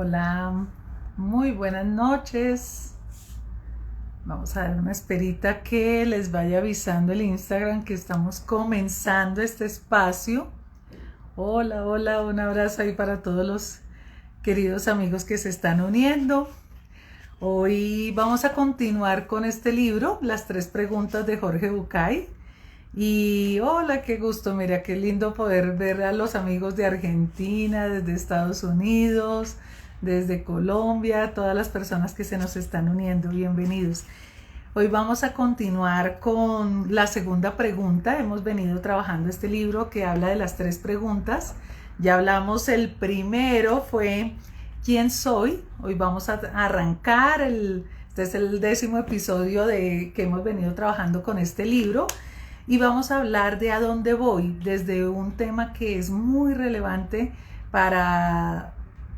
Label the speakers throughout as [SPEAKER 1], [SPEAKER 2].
[SPEAKER 1] Hola, muy buenas noches. Vamos a dar una esperita que les vaya avisando el Instagram que estamos comenzando este espacio. Hola, hola, un abrazo ahí para todos los queridos amigos que se están uniendo. Hoy vamos a continuar con este libro, Las tres preguntas de Jorge Bucay. Y hola, qué gusto, mira, qué lindo poder ver a los amigos de Argentina, desde Estados Unidos, desde Colombia, todas las personas que se nos están uniendo, bienvenidos. Hoy vamos a continuar con la segunda pregunta. Hemos venido trabajando este libro que habla de las tres preguntas. Ya hablamos, el primero fue ¿quién soy? Hoy vamos a arrancar, este es el 10º episodio que hemos venido trabajando con este libro. Y vamos a hablar de a dónde voy, desde un tema que es muy relevante para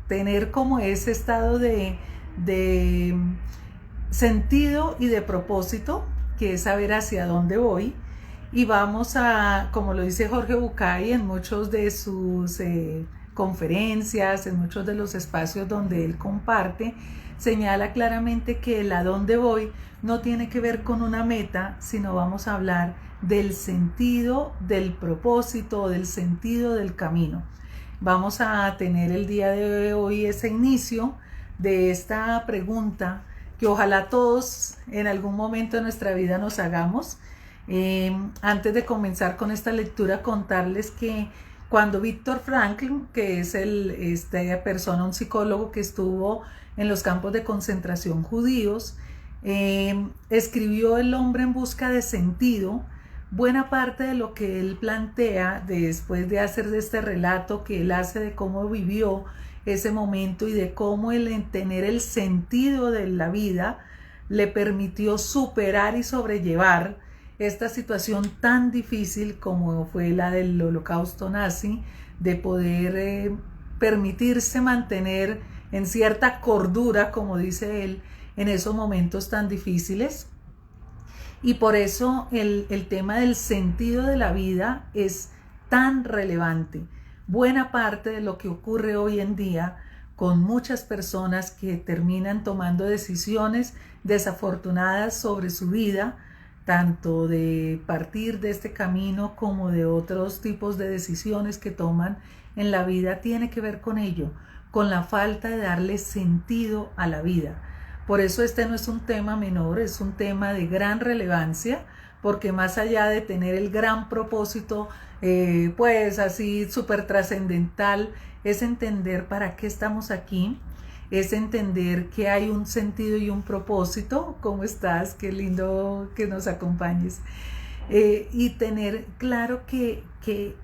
[SPEAKER 1] tener como ese estado de sentido y de propósito, que es saber hacia dónde voy. Y vamos a, como lo dice Jorge Bucay en muchos de sus conferencias, en muchos de los espacios donde él comparte, señala claramente que el a dónde voy no tiene que ver con una meta, sino vamos a hablar del sentido, del propósito, del sentido del camino. Vamos a tener el día de hoy ese inicio de esta pregunta que ojalá todos en algún momento de nuestra vida nos hagamos. Antes de comenzar con esta lectura, contarles que cuando Viktor Frankl, que es esta persona, un psicólogo que estuvo en los campos de concentración judíos, escribió El hombre en busca de sentido, buena parte de lo que él plantea después de hacer de este relato que él hace de cómo vivió ese momento y de cómo el tener el sentido de la vida le permitió superar y sobrellevar esta situación tan difícil como fue la del holocausto nazi, de poder permitirse mantener en cierta cordura, como dice él, en esos momentos tan difíciles. Y por eso el tema del sentido de la vida es tan relevante. Buena parte de lo que ocurre hoy en día con muchas personas que terminan tomando decisiones desafortunadas sobre su vida, tanto de partir de este camino como de otros tipos de decisiones que toman en la vida, tiene que ver con ello, con la falta de darle sentido a la vida. Por eso este no es un tema menor, es un tema de gran relevancia, porque más allá de tener el gran propósito, pues así súper trascendental, es entender para qué estamos aquí, es entender que hay un sentido y un propósito. ¿Cómo estás? Qué lindo que nos acompañes. Y tener claro que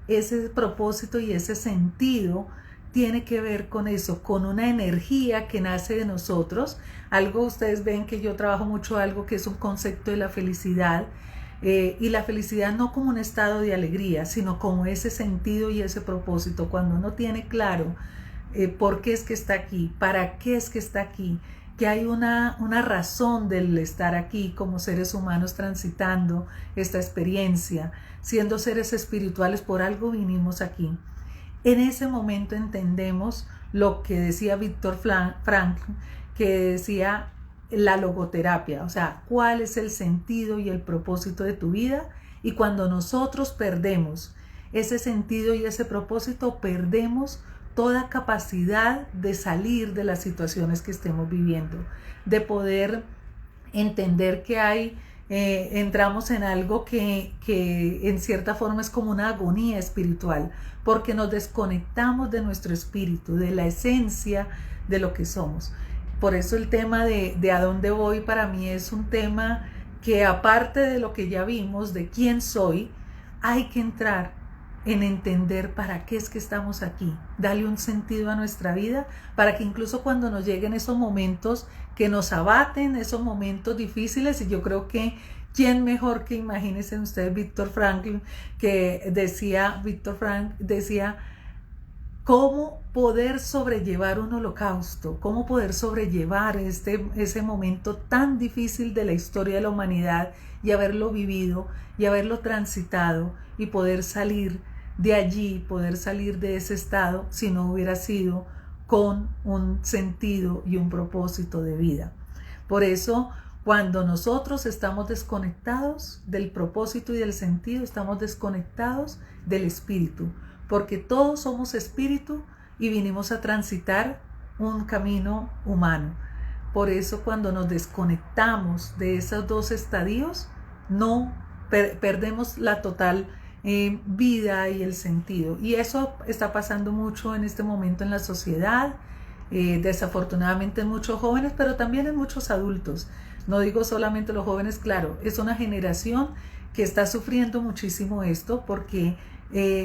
[SPEAKER 1] ese propósito y ese sentido tiene que ver con eso, con una energía que nace de nosotros. Algo, ustedes ven que yo trabajo mucho algo que es un concepto de la felicidad, y la felicidad no como un estado de alegría, sino como ese sentido y ese propósito. Cuando uno tiene claro por qué es que está aquí, para qué es que está aquí, que hay una razón del estar aquí como seres humanos transitando esta experiencia, siendo seres espirituales, por algo vinimos aquí. En ese momento entendemos lo que decía Viktor Frankl, que decía la logoterapia, o sea, cuál es el sentido y el propósito de tu vida. Y cuando nosotros perdemos ese sentido y ese propósito, perdemos toda capacidad de salir de las situaciones que estemos viviendo, de poder entender que entramos en algo que en cierta forma es como una agonía espiritual, porque nos desconectamos de nuestro espíritu, de la esencia de lo que somos. Por eso el tema de a dónde voy para mí es un tema que, aparte de lo que ya vimos, de quién soy, hay que entrar en entender para qué es que estamos aquí, darle un sentido a nuestra vida, para que incluso cuando nos lleguen esos momentos que nos abaten, esos momentos difíciles, y yo creo que quién mejor que, imagínense ustedes, Viktor Frankl, que decía, cómo poder sobrellevar un holocausto, cómo poder sobrellevar ese momento tan difícil de la historia de la humanidad, y haberlo vivido y haberlo transitado y poder salir de allí, poder salir de ese estado, si no hubiera sido con un sentido y un propósito de vida. Por eso, cuando nosotros estamos desconectados del propósito y del sentido, estamos desconectados del espíritu, porque todos somos espíritu y vinimos a transitar un camino humano. Por eso, cuando nos desconectamos de esos dos estadios, no perdemos la total vida y el sentido. Y eso está pasando mucho en este momento en la sociedad, desafortunadamente en muchos jóvenes, pero también en muchos adultos. No digo solamente los jóvenes, claro, es una generación que está sufriendo muchísimo esto porque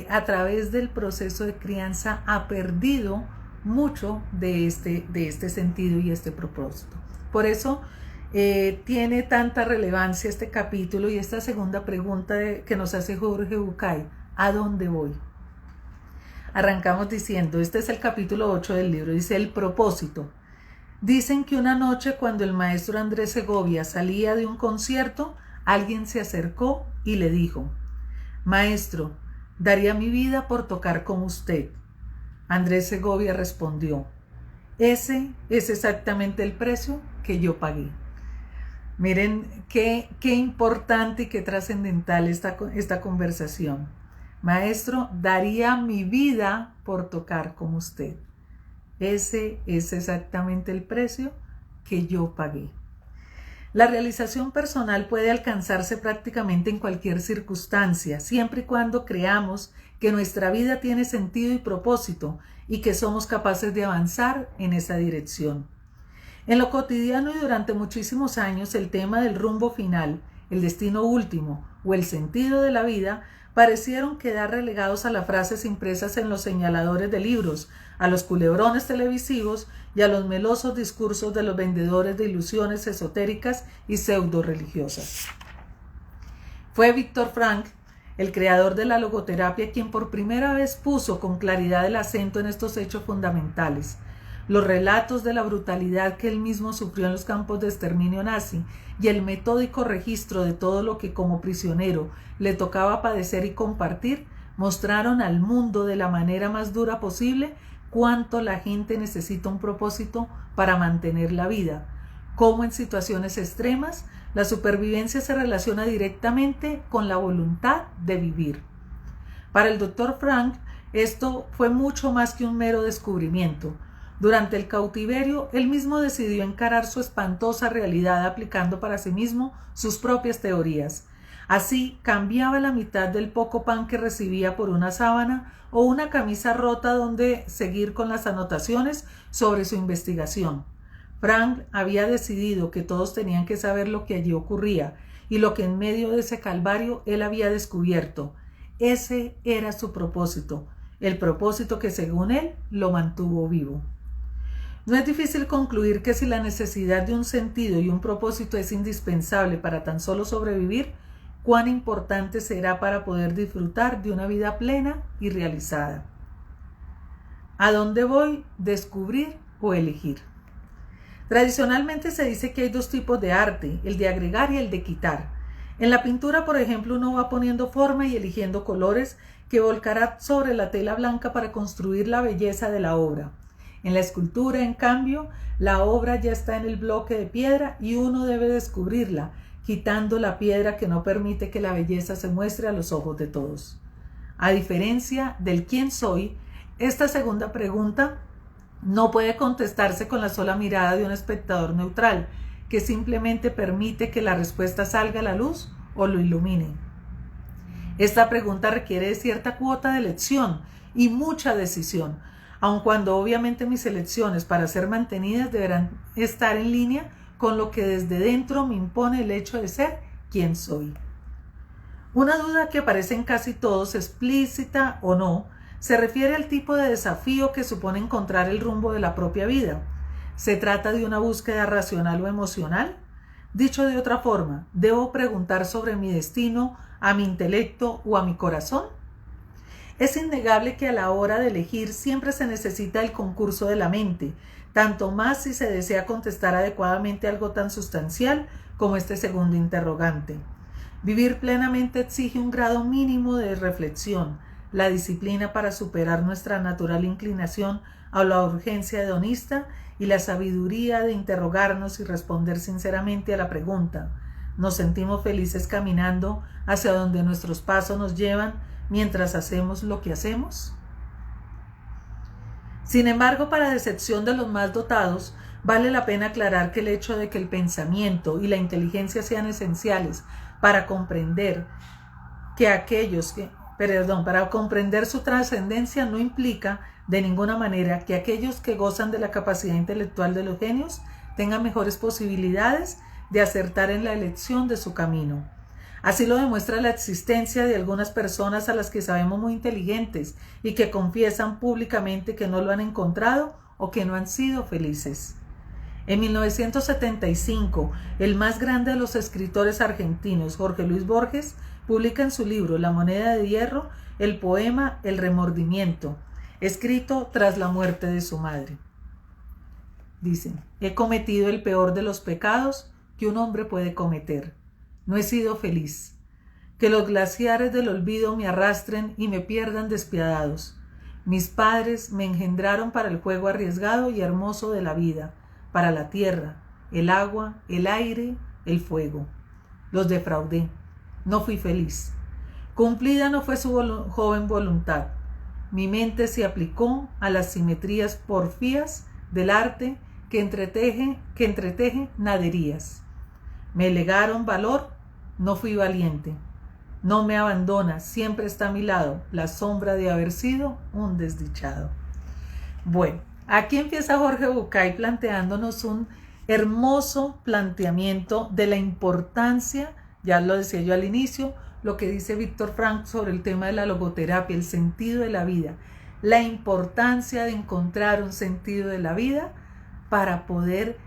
[SPEAKER 1] a través del proceso de crianza ha perdido mucho de este sentido y este propósito. Por eso tiene tanta relevancia este capítulo y esta segunda pregunta que nos hace Jorge Bucay: ¿a dónde voy? Arrancamos diciendo, este es el capítulo 8 del libro, dice el propósito. Dicen que una noche cuando el maestro Andrés Segovia salía de un concierto, alguien se acercó y le dijo: Maestro, daría mi vida por tocar con usted. Andrés Segovia respondió: ese es exactamente el precio que yo pagué. Miren qué importante y qué trascendental esta conversación. Maestro, daría mi vida por tocar con usted. Ese es exactamente el precio que yo pagué. La realización personal puede alcanzarse prácticamente en cualquier circunstancia, siempre y cuando creamos que nuestra vida tiene sentido y propósito y que somos capaces de avanzar en esa dirección. En lo cotidiano y durante muchísimos años, el tema del rumbo final, el destino último o el sentido de la vida parecieron quedar relegados a las frases impresas en los señaladores de libros, a los culebrones televisivos y a los melosos discursos de los vendedores de ilusiones esotéricas y pseudo-religiosas. Fue Víctor Frank, el creador de la logoterapia, quien por primera vez puso con claridad el acento en estos hechos fundamentales. Los relatos de la brutalidad que él mismo sufrió en los campos de exterminio nazi y el metódico registro de todo lo que como prisionero le tocaba padecer y compartir mostraron al mundo de la manera más dura posible cuánto la gente necesita un propósito para mantener la vida, cómo en situaciones extremas la supervivencia se relaciona directamente con la voluntad de vivir. Para el Dr. Frank, esto fue mucho más que un mero descubrimiento. Durante el cautiverio, él mismo decidió encarar su espantosa realidad aplicando para sí mismo sus propias teorías. Así, cambiaba la mitad del poco pan que recibía por una sábana o una camisa rota donde seguir con las anotaciones sobre su investigación. Frank había decidido que todos tenían que saber lo que allí ocurría y lo que en medio de ese calvario él había descubierto. Ese era su propósito, el propósito que según él lo mantuvo vivo. No es difícil concluir que si la necesidad de un sentido y un propósito es indispensable para tan solo sobrevivir, cuán importante será para poder disfrutar de una vida plena y realizada. ¿A dónde voy? ¿Descubrir o elegir? Tradicionalmente se dice que hay dos tipos de arte, el de agregar y el de quitar. En la pintura, por ejemplo, uno va poniendo forma y eligiendo colores que volcará sobre la tela blanca para construir la belleza de la obra. En la escultura, en cambio, la obra ya está en el bloque de piedra y uno debe descubrirla, quitando la piedra que no permite que la belleza se muestre a los ojos de todos. A diferencia del quién soy, esta segunda pregunta no puede contestarse con la sola mirada de un espectador neutral, que simplemente permite que la respuesta salga a la luz o lo ilumine. Esta pregunta requiere de cierta cuota de elección y mucha decisión, aun cuando obviamente mis elecciones para ser mantenidas deberán estar en línea con lo que desde dentro me impone el hecho de ser quien soy. Una duda que aparece en casi todos, explícita o no, se refiere al tipo de desafío que supone encontrar el rumbo de la propia vida. ¿Se trata de una búsqueda racional o emocional? Dicho de otra forma, ¿debo preguntar sobre mi destino a mi intelecto o a mi corazón? Es innegable que a la hora de elegir siempre se necesita el concurso de la mente, tanto más si se desea contestar adecuadamente algo tan sustancial como este segundo interrogante. Vivir plenamente exige un grado mínimo de reflexión. la disciplina para superar nuestra natural inclinación a la urgencia hedonista y la sabiduría de interrogarnos y responder sinceramente a la pregunta: ¿nos sentimos felices caminando hacia donde nuestros pasos nos llevan mientras hacemos lo que hacemos? Sin embargo, para decepción de los más dotados, vale la pena aclarar que el hecho de que el pensamiento y la inteligencia sean esenciales para comprender para comprender su trascendencia no implica de ninguna manera que aquellos que gozan de la capacidad intelectual de los genios tengan mejores posibilidades de acertar en la elección de su camino. Así lo demuestra la existencia de algunas personas a las que sabemos muy inteligentes y que confiesan públicamente que no lo han encontrado o que no han sido felices. En 1975, el más grande de los escritores argentinos, Jorge Luis Borges, publica en su libro La moneda de hierro el poema El remordimiento, escrito tras la muerte de su madre. Dicen: he cometido el peor de los pecados que un hombre puede cometer. No he sido feliz. Que los glaciares del olvido me arrastren y me pierdan despiadados. Mis padres me engendraron para el juego arriesgado y hermoso de la vida, para la tierra, el agua, el aire, el fuego. Los defraudé. No fui feliz. Cumplida no fue su joven voluntad. Mi mente se aplicó a las simetrías porfías del arte que entreteje naderías. Me legaron valor, no fui valiente. No me abandona, siempre está a mi lado, la sombra de haber sido un desdichado. Bueno, aquí empieza Jorge Bucay planteándonos un hermoso planteamiento de la importancia, ya lo decía yo al inicio, lo que dice Víctor Frank sobre el tema de la logoterapia, el sentido de la vida, la importancia de encontrar un sentido de la vida para poder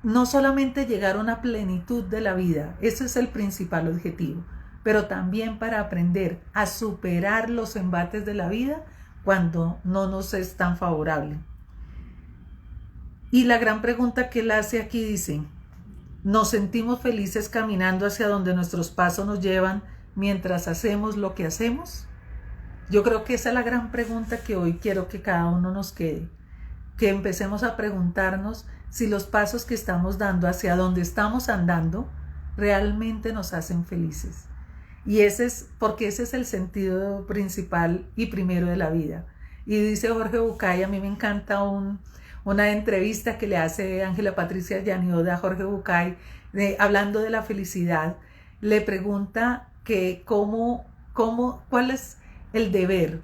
[SPEAKER 1] no solamente llegar a una plenitud de la vida, ese es el principal objetivo, pero también para aprender a superar los embates de la vida cuando no nos es tan favorable. Y la gran pregunta que él hace aquí dice: ¿nos sentimos felices caminando hacia donde nuestros pasos nos llevan mientras hacemos lo que hacemos? Yo creo que esa es la gran pregunta que hoy quiero que cada uno nos quede, que empecemos a preguntarnos si los pasos que estamos dando hacia donde estamos andando realmente nos hacen felices. Y porque ese es el sentido principal y primero de la vida. Y dice Jorge Bucay, a mí me encanta una entrevista que le hace Ángela Patricia Yanioda a Jorge Bucay, hablando de la felicidad. Le pregunta que cuál es el deber,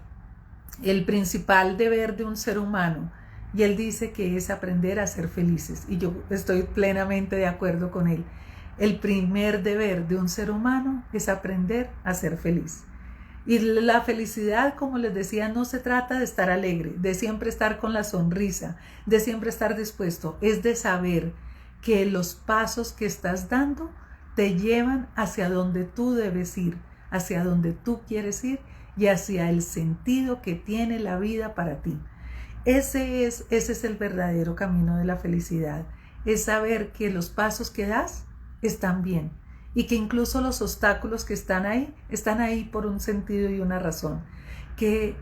[SPEAKER 1] el principal deber de un ser humano. Y él dice que es aprender a ser felices. Y yo estoy plenamente de acuerdo con él. El primer deber de un ser humano es aprender a ser feliz. Y la felicidad, como les decía, no se trata de estar alegre, de siempre estar con la sonrisa, de siempre estar dispuesto. Es de saber que los pasos que estás dando te llevan hacia donde tú debes ir, hacia donde tú quieres ir y hacia el sentido que tiene la vida para ti. Ese es el verdadero camino de la felicidad. Es saber que los pasos que das están bien y que incluso los obstáculos que están ahí por un sentido y una razón. Que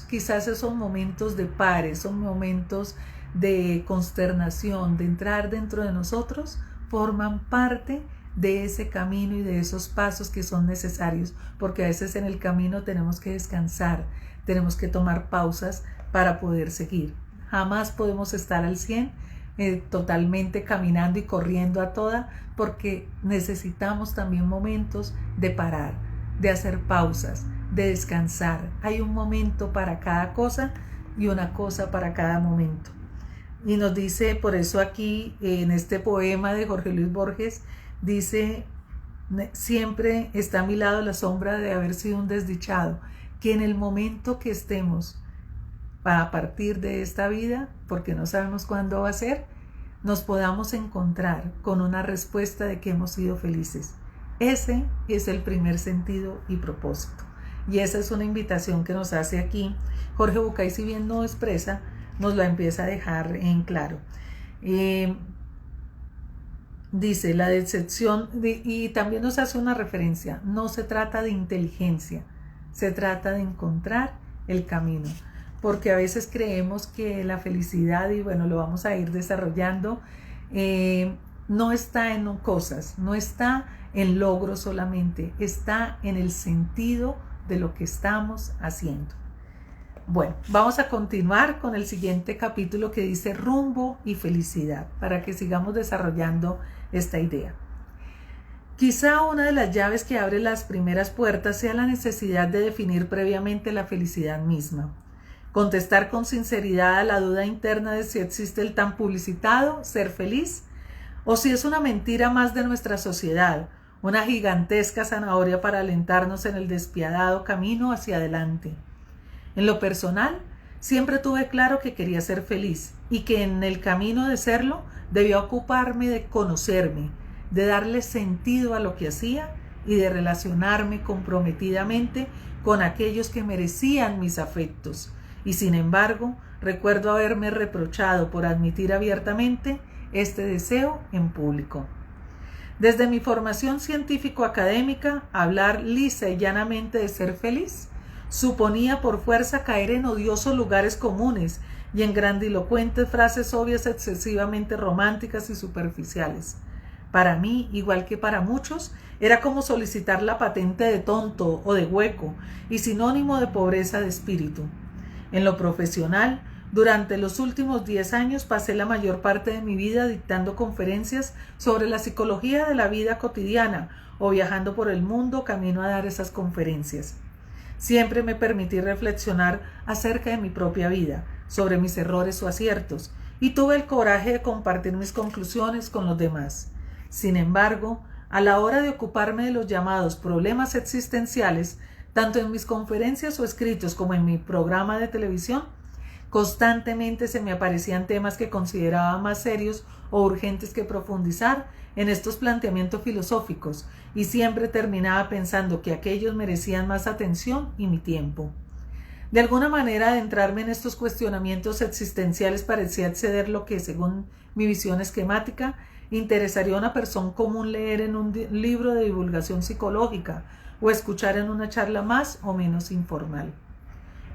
[SPEAKER 1] quizás esos momentos de pares, son momentos de consternación, de entrar dentro de nosotros, forman parte de ese camino y de esos pasos que son necesarios, porque a veces en el camino tenemos que descansar, tenemos que tomar pausas para poder seguir. Jamás podemos estar al 100 totalmente caminando y corriendo a toda, porque necesitamos también momentos de parar, de hacer pausas, de descansar. Hay un momento para cada cosa y una cosa para cada momento. Y nos dice, por eso aquí en este poema de Jorge Luis Borges, dice: siempre está a mi lado la sombra de haber sido un desdichado. Que en el momento que estemos a partir de esta vida, porque no sabemos cuándo va a ser, nos podamos encontrar con una respuesta de que hemos sido felices. Ese es el primer sentido y propósito. Y esa es una invitación que nos hace aquí Jorge Bucay, si bien no expresa, nos la empieza a dejar en claro. Dice la decepción, y también nos hace una referencia: no se trata de inteligencia, se trata de encontrar el camino, porque a veces creemos que la felicidad, y bueno, lo vamos a ir desarrollando, no está en cosas, no está en logros solamente, está en el sentido de lo que estamos haciendo. Bueno, vamos a continuar con el siguiente capítulo que dice rumbo y felicidad, para que sigamos desarrollando esta idea. Quizá una de las llaves que abre las primeras puertas sea la necesidad de definir previamente la felicidad misma. Contestar con sinceridad a la duda interna de si existe el tan publicitado ser feliz, o si es una mentira más de nuestra sociedad, una gigantesca zanahoria para alentarnos en el despiadado camino hacia adelante. En lo personal, siempre tuve claro que quería ser feliz y que en el camino de serlo debía ocuparme de conocerme, de darle sentido a lo que hacía y de relacionarme comprometidamente con aquellos que merecían mis afectos. Y sin embargo, recuerdo haberme reprochado por admitir abiertamente este deseo en público. Desde mi formación científico-académica, hablar lisa y llanamente de ser feliz suponía por fuerza caer en odiosos lugares comunes y en grandilocuentes frases obvias excesivamente románticas y superficiales. Para mí, igual que para muchos, era como solicitar la patente de tonto o de hueco y sinónimo de pobreza de espíritu. En lo profesional, durante los últimos 10 años pasé la mayor parte de mi vida dictando conferencias sobre la psicología de la vida cotidiana o viajando por el mundo camino a dar esas conferencias. Siempre me permití reflexionar acerca de mi propia vida, sobre mis errores o aciertos, y tuve el coraje de compartir mis conclusiones con los demás. Sin embargo, a la hora de ocuparme de los llamados problemas existenciales, tanto en mis conferencias o escritos como en mi programa de televisión, constantemente se me aparecían temas que consideraba más serios o urgentes que profundizar en estos planteamientos filosóficos, y siempre terminaba pensando que aquellos merecían más atención y mi tiempo. De alguna manera, adentrarme en estos cuestionamientos existenciales parecía exceder lo que, según mi visión esquemática, interesaría a una persona común leer en un libro de divulgación psicológica o escuchar en una charla más o menos informal.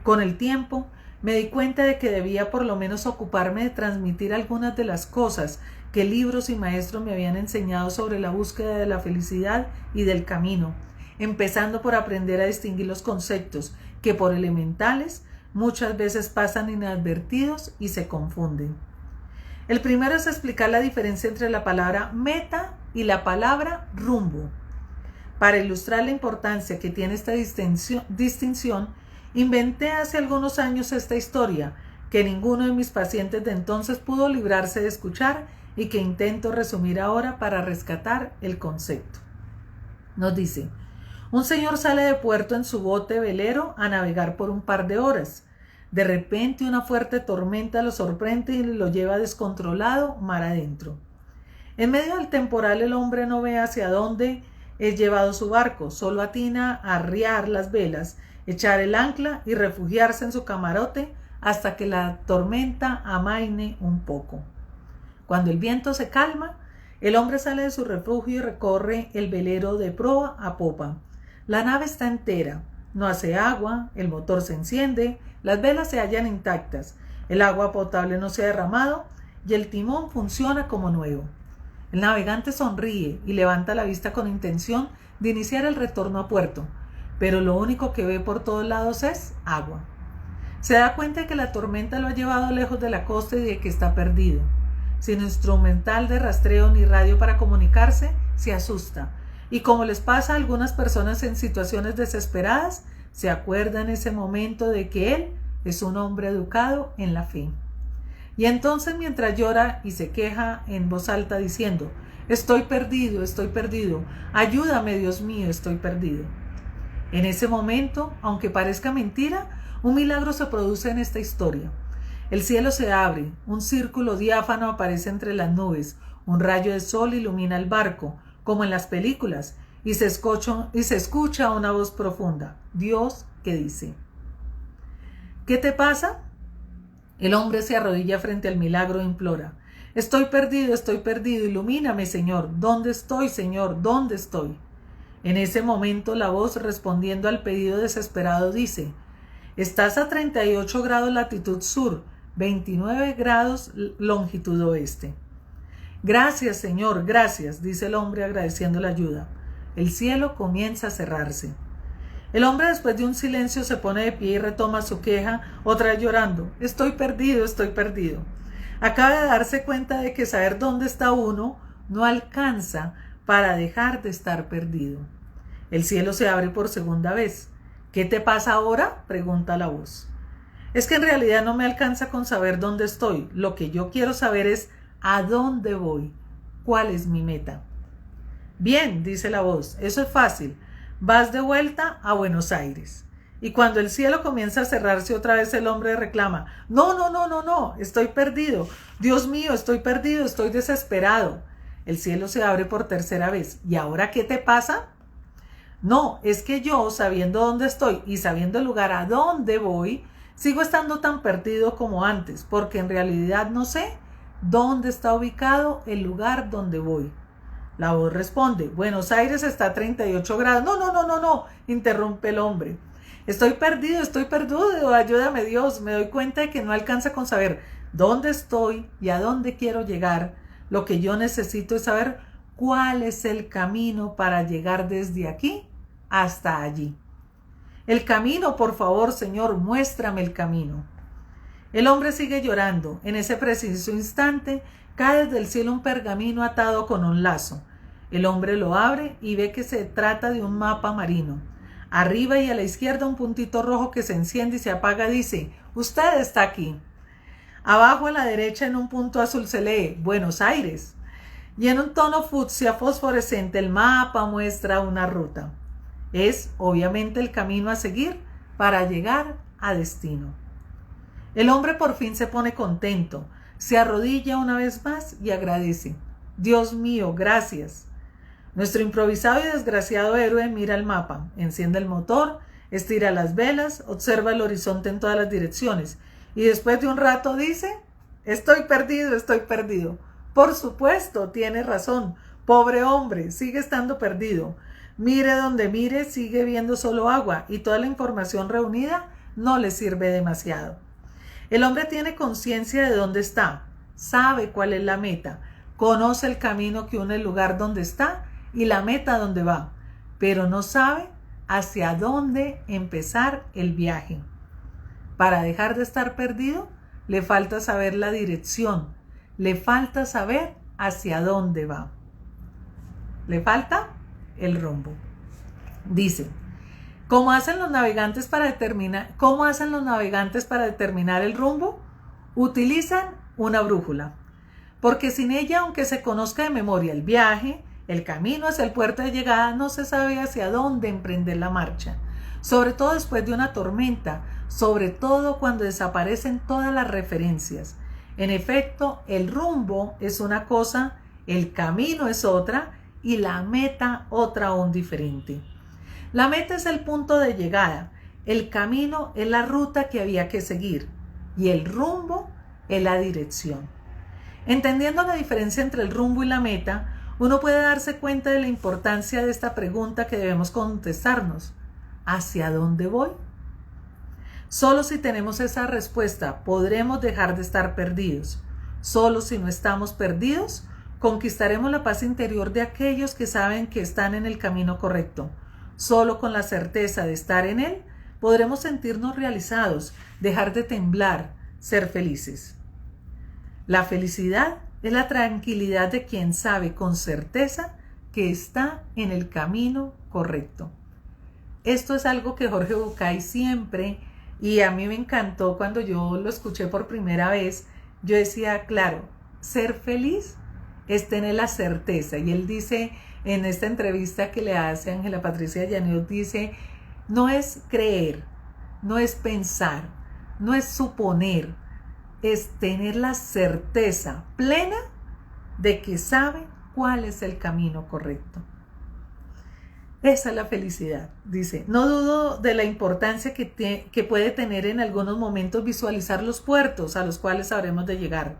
[SPEAKER 1] Con el tiempo, me di cuenta de que debía por lo menos ocuparme de transmitir algunas de las cosas que libros y maestros me habían enseñado sobre la búsqueda de la felicidad y del camino, empezando por aprender a distinguir los conceptos que, por elementales, muchas veces pasan inadvertidos y se confunden. El primero es explicar la diferencia entre la palabra meta y la palabra rumbo. Para ilustrar la importancia que tiene esta distinción, inventé hace algunos años esta historia que ninguno de mis pacientes de entonces pudo librarse de escuchar y que intento resumir ahora para rescatar el concepto. Nos dice: un señor sale de puerto en su bote velero a navegar por un par de horas. De repente una fuerte tormenta lo sorprende y lo lleva descontrolado mar adentro. En medio del temporal el hombre no ve hacia dónde es llevado su barco, solo atina a arriar las velas, echar el ancla y refugiarse en su camarote hasta que la tormenta amaine un poco. Cuando el viento se calma, el hombre sale de su refugio y recorre el velero de proa a popa. La nave está entera, no hace agua, el motor se enciende, las velas se hallan intactas, el agua potable no se ha derramado y el timón funciona como nuevo. El navegante sonríe y levanta la vista con intención de iniciar el retorno a puerto, pero lo único que ve por todos lados es agua. Se da cuenta de que la tormenta lo ha llevado lejos de la costa y de que está perdido. Sin instrumental de rastreo ni radio para comunicarse, se asusta. Y como les pasa a algunas personas en situaciones desesperadas, se acuerda en ese momento de que él es un hombre educado en la fe. Y entonces, mientras llora y se queja en voz alta diciendo: estoy perdido, ayúdame Dios mío, estoy perdido. En ese momento, aunque parezca mentira, un milagro se produce en esta historia. El cielo se abre, un círculo diáfano aparece entre las nubes, un rayo de sol ilumina el barco, como en las películas, y se escucha una voz profunda, Dios, que dice: ¿qué te pasa? El hombre se arrodilla frente al milagro e implora: estoy perdido, ilumíname, Señor, ¿dónde estoy, Señor? ¿Dónde estoy? En ese momento la voz, respondiendo al pedido desesperado, dice: estás a 38 grados latitud sur, 29 grados longitud oeste. Gracias, Señor, gracias, dice el hombre agradeciendo la ayuda. El cielo comienza a cerrarse. El hombre, después de un silencio, se pone de pie y retoma su queja, otra vez llorando. Estoy perdido, estoy perdido. Acaba de darse cuenta de que saber dónde está uno no alcanza para dejar de estar perdido. El cielo se abre por segunda vez. ¿Qué te pasa ahora?, pregunta la voz. Es que en realidad no me alcanza con saber dónde estoy. Lo que yo quiero saber es a dónde voy. ¿Cuál es mi meta? Bien, dice la voz, eso es fácil. Vas de vuelta a Buenos Aires. Y cuando el cielo comienza a cerrarse otra vez, el hombre reclama: no, estoy perdido. Dios mío, estoy perdido, estoy desesperado. El cielo se abre por tercera vez. ¿Y ahora qué te pasa? No, es que yo, sabiendo dónde estoy y sabiendo el lugar a dónde voy, sigo estando tan perdido como antes, porque en realidad no sé dónde está ubicado el lugar donde voy. La voz responde: Buenos Aires está a 38 grados. No, interrumpe el hombre. Estoy perdido, ayúdame Dios. Me doy cuenta de que no alcanza con saber dónde estoy y a dónde quiero llegar. Lo que yo necesito es saber cuál es el camino para llegar desde aquí hasta allí. El camino, por favor, Señor, muéstrame el camino. El hombre sigue llorando. En ese preciso instante cae desde el cielo un pergamino atado con un lazo. El hombre lo abre y ve que se trata de un mapa marino. Arriba y a la izquierda un puntito rojo que se enciende y se apaga dice: usted está aquí. Abajo a la derecha en un punto azul se lee: Buenos Aires. Y en un tono fucsia fosforescente el mapa muestra una ruta. Es obviamente el camino a seguir para llegar a destino. El hombre por fin se pone contento, se arrodilla una vez más y agradece: Dios mío, gracias. Nuestro improvisado y desgraciado héroe mira el mapa, enciende el motor, estira las velas, observa el horizonte en todas las direcciones y después de un rato dice: estoy perdido. Por supuesto, tiene razón. Pobre hombre, sigue estando perdido. Mire donde mire, sigue viendo solo agua y toda la información reunida no le sirve demasiado. El hombre tiene conciencia de dónde está, sabe cuál es la meta, conoce el camino que une el lugar donde está y la meta donde va, pero no sabe hacia dónde empezar el viaje. Para dejar de estar perdido, le falta saber la dirección, le falta saber hacia dónde va. Le falta el rumbo. Dice: ¿cómo hacen los navegantes para determinar el rumbo? Utilizan una brújula, porque sin ella, aunque se conozca de memoria el viaje, el camino hacia el puerto de llegada, no se sabe hacia dónde emprender la marcha, sobre todo después de una tormenta, sobre todo cuando desaparecen todas las referencias. En efecto, el rumbo es una cosa, el camino es otra y la meta otra aún diferente. La meta es el punto de llegada, el camino es la ruta que había que seguir y el rumbo es la dirección. Entendiendo la diferencia entre el rumbo y la meta, uno puede darse cuenta de la importancia de esta pregunta que debemos contestarnos: ¿hacia dónde voy? Solo si tenemos esa respuesta podremos dejar de estar perdidos. Solo si no estamos perdidos, conquistaremos la paz interior de aquellos que saben que están en el camino correcto. Solo con la certeza de estar en él, podremos sentirnos realizados, dejar de temblar, ser felices. La felicidad es la tranquilidad de quien sabe con certeza que está en el camino correcto. Esto es algo que Jorge Bucay siempre, y a mí me encantó cuando yo lo escuché por primera vez, yo decía, claro, ser feliz es tener la certeza. Y él dice en esta entrevista que le hace a Ángela Patricia Llaneot, dice: no es creer, no es pensar, no es suponer, es tener la certeza plena de que sabe cuál es el camino correcto. Esa es la felicidad, dice. No dudo de la importancia que puede tener en algunos momentos visualizar los puertos a los cuales habremos de llegar.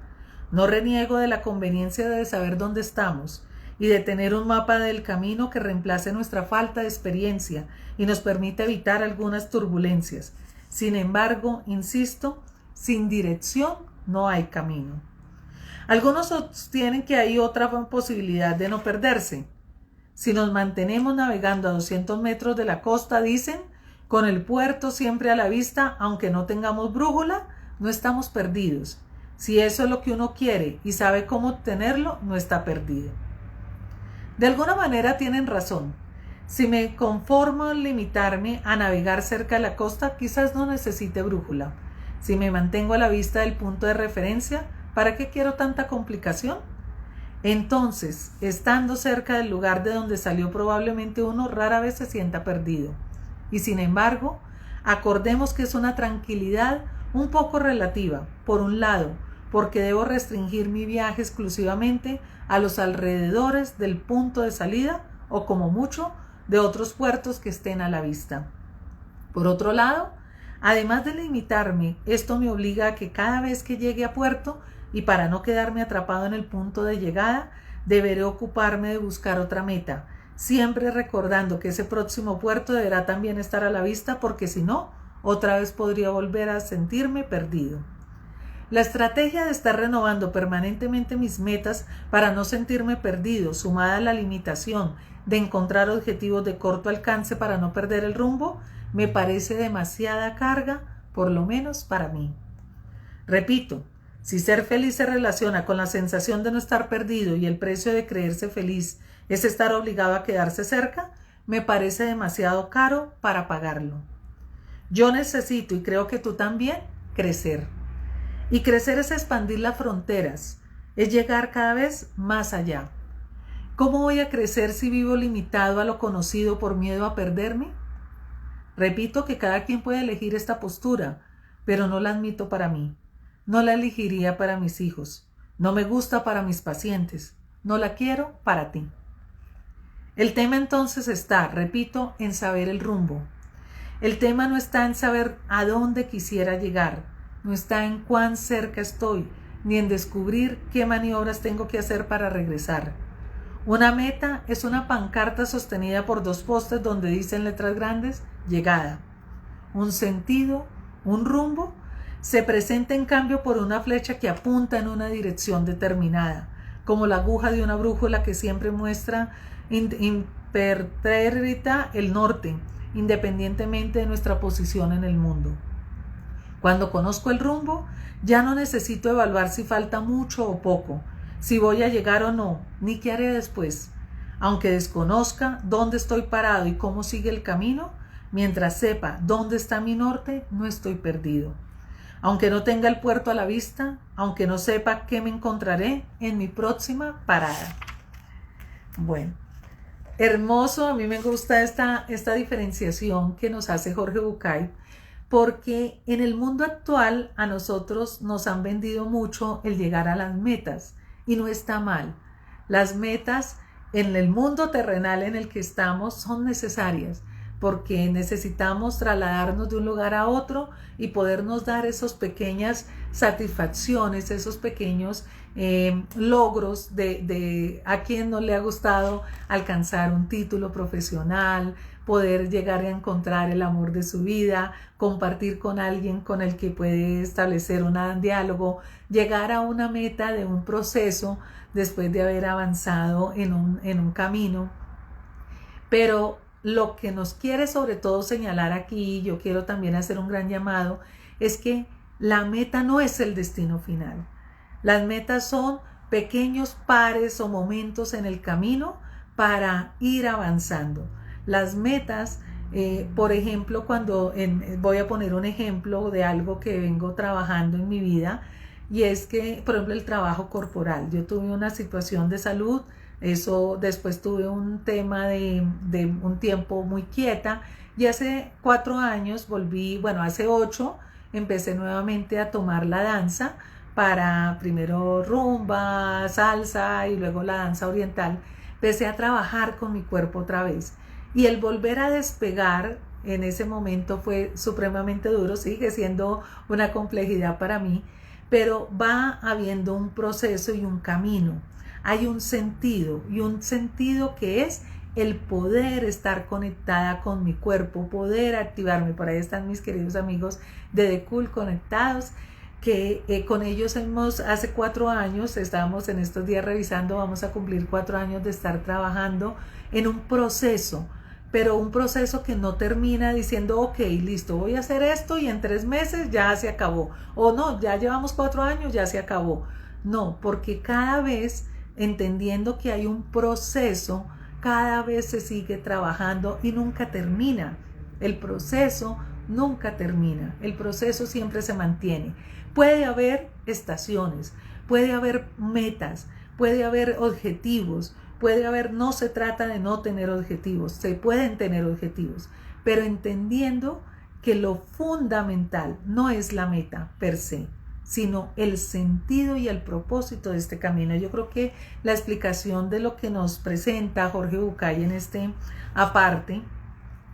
[SPEAKER 1] No reniego de la conveniencia de saber dónde estamos y de tener un mapa del camino que reemplace nuestra falta de experiencia y nos permita evitar algunas turbulencias. Sin embargo, insisto, sin dirección no hay camino. Algunos sostienen que hay otra posibilidad de no perderse. Si nos mantenemos navegando a 200 metros de la costa, dicen, con el puerto siempre a la vista, aunque no tengamos brújula, no estamos perdidos. Si eso es lo que uno quiere y sabe cómo obtenerlo, no está perdido. De alguna manera tienen razón. Si me conformo en limitarme a navegar cerca de la costa, quizás no necesite brújula. Si me mantengo a la vista del punto de referencia, ¿para qué quiero tanta complicación? Entonces, estando cerca del lugar de donde salió probablemente uno, rara vez se sienta perdido. Y sin embargo, acordemos que es una tranquilidad un poco relativa. Por un lado, porque debo restringir mi viaje exclusivamente a los alrededores del punto de salida o como mucho de otros puertos que estén a la vista. Por otro lado, además de limitarme, esto me obliga a que cada vez que llegue a puerto y para no quedarme atrapado en el punto de llegada, deberé ocuparme de buscar otra meta, siempre recordando que ese próximo puerto deberá también estar a la vista porque si no, otra vez podría volver a sentirme perdido. La estrategia de estar renovando permanentemente mis metas para no sentirme perdido, sumada a la limitación de encontrar objetivos de corto alcance para no perder el rumbo, me parece demasiada carga, por lo menos para mí. Repito, si ser feliz se relaciona con la sensación de no estar perdido y el precio de creerse feliz es estar obligado a quedarse cerca, me parece demasiado caro para pagarlo. Yo necesito, y creo que tú también, crecer. Y crecer es expandir las fronteras, es llegar cada vez más allá. ¿Cómo voy a crecer si vivo limitado a lo conocido por miedo a perderme? Repito que cada quien puede elegir esta postura, pero no la admito para mí. No la elegiría para mis hijos. No me gusta para mis pacientes. No la quiero para ti. El tema entonces está, repito, en saber el rumbo. El tema no está en saber a dónde quisiera llegar. No está en cuán cerca estoy, ni en descubrir qué maniobras tengo que hacer para regresar. Una meta es una pancarta sostenida por dos postes donde dicen letras grandes, llegada. Un sentido, un rumbo, se presenta en cambio por una flecha que apunta en una dirección determinada, como la aguja de una brújula que siempre muestra impertérrita el norte, independientemente de nuestra posición en el mundo. Cuando conozco el rumbo, ya no necesito evaluar si falta mucho o poco, si voy a llegar o no, ni qué haré después. Aunque desconozca dónde estoy parado y cómo sigue el camino, mientras sepa dónde está mi norte, no estoy perdido. Aunque no tenga el puerto a la vista, aunque no sepa qué me encontraré en mi próxima parada. Bueno, hermoso, a mí me gusta esta diferenciación que nos hace Jorge Bucay, porque en el mundo actual a nosotros nos han vendido mucho el llegar a las metas y no está mal. Las metas en el mundo terrenal en el que estamos son necesarias porque necesitamos trasladarnos de un lugar a otro y podernos dar esas pequeñas satisfacciones, esos pequeños logros de a quien no le ha gustado alcanzar un título profesional, poder llegar a encontrar el amor de su vida, compartir con alguien con el que puede establecer un diálogo, llegar a una meta de un proceso después de haber avanzado en un camino. Pero lo que nos quiere sobre todo señalar aquí, yo quiero también hacer un gran llamado, es que la meta no es el destino final. Las metas son pequeños pares o momentos en el camino para ir avanzando. Las metas, por ejemplo, voy a poner un ejemplo de algo que vengo trabajando en mi vida, y es que, por ejemplo, el trabajo corporal. Yo tuve una situación de salud, eso después tuve un tema de un tiempo muy quieta, y hace 4 años hace 8, empecé nuevamente a tomar la danza para primero rumba, salsa y luego la danza oriental. Empecé a trabajar con mi cuerpo otra vez. Y el volver a despegar en ese momento fue supremamente duro, sigue siendo una complejidad para mí, pero va habiendo un proceso y un camino. hay un sentido, y un sentido que es el poder estar conectada con mi cuerpo, poder activarme. Por ahí están mis queridos amigos de The Cool conectados, que con ellos hace 4 años, estábamos en estos días revisando, vamos a cumplir 4 años de estar trabajando en un proceso, pero un proceso que no termina diciendo, ok, listo, voy a hacer esto y en 3 meses ya se acabó, o no, ya llevamos 4 años, ya se acabó. No, porque cada vez, entendiendo que hay un proceso, cada vez se sigue trabajando y nunca termina. El proceso nunca termina, el proceso siempre se mantiene. Puede haber estaciones, puede haber metas, puede haber objetivos, puede haber, no se trata de no tener objetivos, se pueden tener objetivos, pero entendiendo que lo fundamental no es la meta per se, sino el sentido y el propósito de este camino. Yo creo que la explicación de lo que nos presenta Jorge Bucay en aparte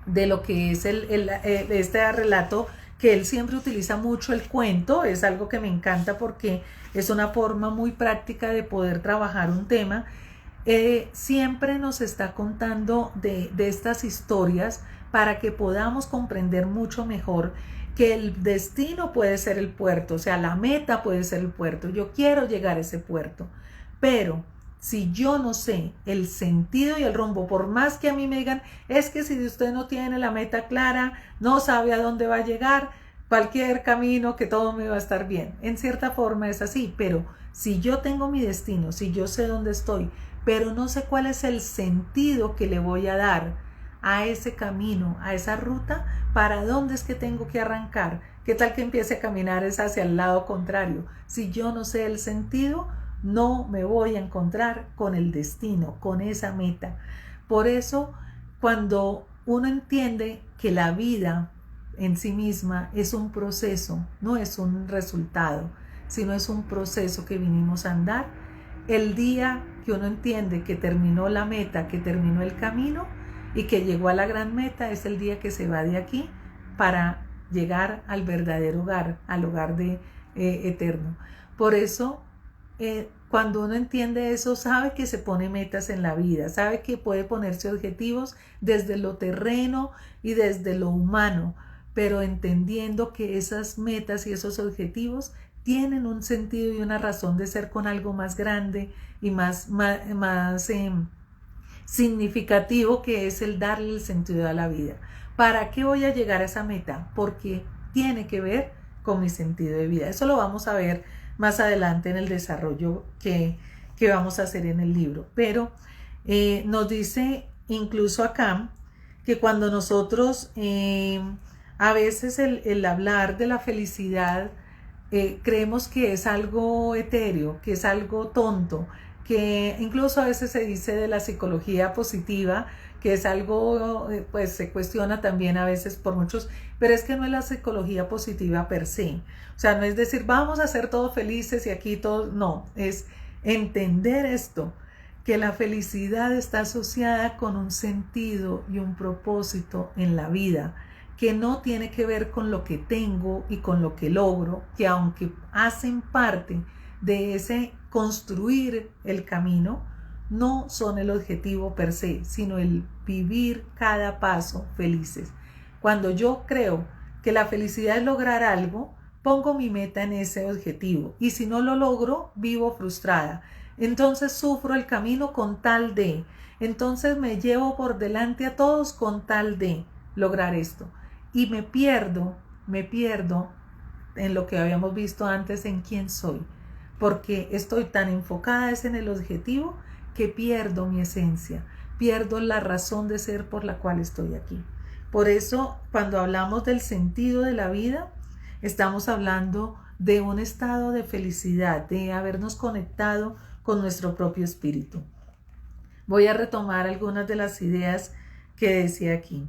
[SPEAKER 1] de lo que es este relato, que él siempre utiliza mucho el cuento, es algo que me encanta porque es una forma muy práctica de poder trabajar un tema. Siempre nos está contando de estas historias para que podamos comprender mucho mejor que el destino puede ser el puerto, o sea, la meta puede ser el puerto. Yo quiero llegar a ese puerto, pero si yo no sé el sentido y el rumbo, por más que a mí me digan, es que si usted no tiene la meta clara, no sabe a dónde va a llegar, cualquier camino, que todo me va a estar bien. En cierta forma es así, pero si yo tengo mi destino, si yo sé dónde estoy, pero no sé cuál es el sentido que le voy a dar a ese camino, a esa ruta, para dónde es que tengo que arrancar, qué tal que empiece a caminar es hacia el lado contrario. Si yo no sé el sentido, no me voy a encontrar con el destino, con esa meta. Por eso, cuando uno entiende que la vida en sí misma es un proceso, no es un resultado, sino es un proceso que vinimos a andar, el día que uno entiende que terminó la meta, que terminó el camino y que llegó a la gran meta, es el día que se va de aquí para llegar al verdadero hogar, al hogar eterno. Por eso, cuando uno entiende eso, sabe que se pone metas en la vida, sabe que puede ponerse objetivos desde lo terreno y desde lo humano, pero entendiendo que esas metas y esos objetivos tienen un sentido y una razón de ser con algo más grande y más significativo, que es el darle el sentido a la vida. ¿Para qué voy a llegar a esa meta? Porque tiene que ver con mi sentido de vida. Eso lo vamos a ver más adelante en el desarrollo que vamos a hacer en el libro. Pero nos dice incluso acá que cuando nosotros a veces el hablar de la felicidad creemos que es algo etéreo, que es algo tonto, que incluso a veces se dice de la psicología positiva, que es algo, pues se cuestiona también a veces por muchos, pero es que no es la psicología positiva per se. O sea, no es decir, vamos a ser todos felices y aquí todos, no, es entender esto, que la felicidad está asociada con un sentido y un propósito en la vida, que no tiene que ver con lo que tengo y con lo que logro, que aunque hacen parte de ese construir el camino, no son el objetivo per se, sino el vivir cada paso felices. Cuando yo creo que la felicidad es lograr algo, pongo mi meta en ese objetivo, y si no lo logro, vivo frustrada. Entonces sufro el camino con tal de, entonces me llevo por delante a todos con tal de lograr esto. Y me pierdo en lo que habíamos visto antes, en quién soy, porque estoy tan enfocada en el objetivo que pierdo mi esencia, pierdo la razón de ser por la cual estoy aquí. Por eso, cuando hablamos del sentido de la vida, estamos hablando de un estado de felicidad, de habernos conectado con nuestro propio espíritu. Voy a retomar algunas de las ideas que decía aquí.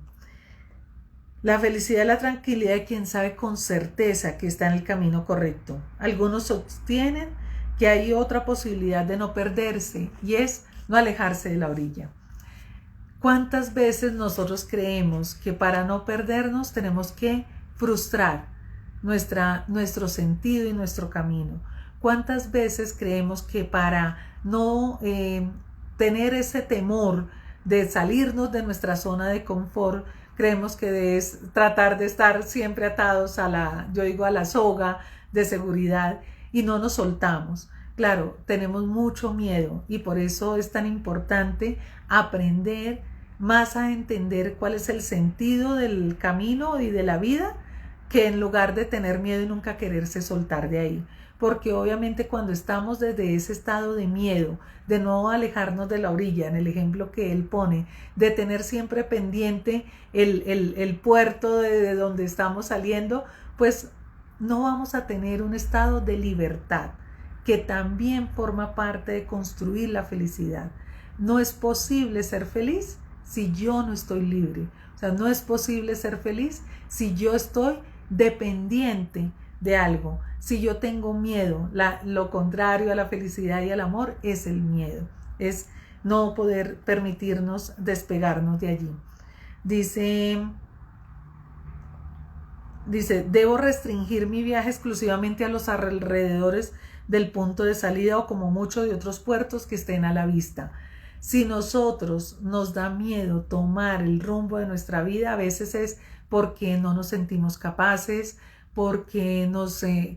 [SPEAKER 1] La felicidad es la tranquilidad de quien sabe con certeza que está en el camino correcto. Algunos sostienen que hay otra posibilidad de no perderse, y es no alejarse de la orilla. ¿Cuántas veces nosotros creemos que para no perdernos tenemos que frustrar nuestro sentido y nuestro camino? ¿Cuántas veces creemos que para no tener ese temor de salirnos de nuestra zona de confort. Creemos que es tratar de estar siempre atados a la soga de seguridad y no nos soltamos. Claro, tenemos mucho miedo y por eso es tan importante aprender más a entender cuál es el sentido del camino y de la vida, que en lugar de tener miedo y nunca quererse soltar de ahí. Porque obviamente cuando estamos desde ese estado de miedo, de no alejarnos de la orilla, en el ejemplo que él pone, de tener siempre pendiente el puerto de donde estamos saliendo, pues no vamos a tener un estado de libertad, que también forma parte de construir la felicidad. No es posible ser feliz si yo no estoy libre. O sea, no es posible ser feliz si yo estoy dependiente de algo. Si yo tengo miedo, lo contrario a la felicidad y al amor es el miedo. Es no poder permitirnos despegarnos de allí. Dice, debo restringir mi viaje exclusivamente a los alrededores del punto de salida o como mucho de otros puertos que estén a la vista. Si nosotros nos da miedo tomar el rumbo de nuestra vida, a veces es porque no nos sentimos capaces, porque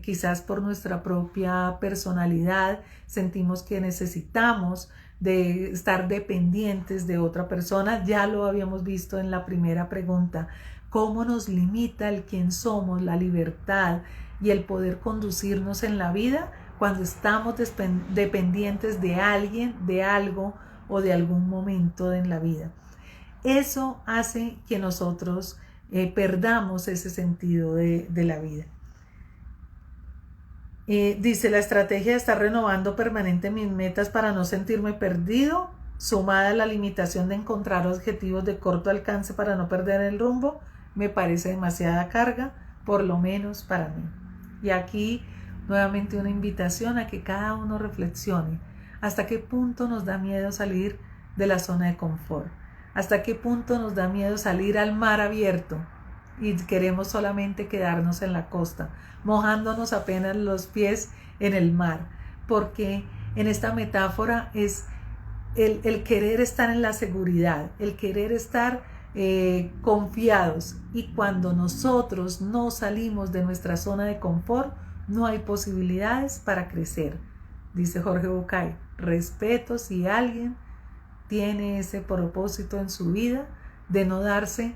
[SPEAKER 1] quizás por nuestra propia personalidad sentimos que necesitamos de estar dependientes de otra persona. Ya lo habíamos visto en la primera pregunta, cómo nos limita el quién somos, la libertad y el poder conducirnos en la vida cuando estamos dependientes de alguien, de algo o de algún momento en la vida. Eso hace que nosotros perdamos ese sentido de la vida. Dice, la estrategia de estar renovando permanente mis metas para no sentirme perdido, sumada a la limitación de encontrar objetivos de corto alcance para no perder el rumbo, me parece demasiada carga, por lo menos para mí. Y aquí nuevamente una invitación a que cada uno reflexione hasta qué punto nos da miedo salir de la zona de confort, hasta qué punto nos da miedo salir al mar abierto y queremos solamente quedarnos en la costa, mojándonos apenas los pies en el mar, porque en esta metáfora es el querer estar en la seguridad, el querer estar confiados, y cuando nosotros no salimos de nuestra zona de confort, no hay posibilidades para crecer. Dice Jorge Bucay, respeto si alguien tiene ese propósito en su vida de no darse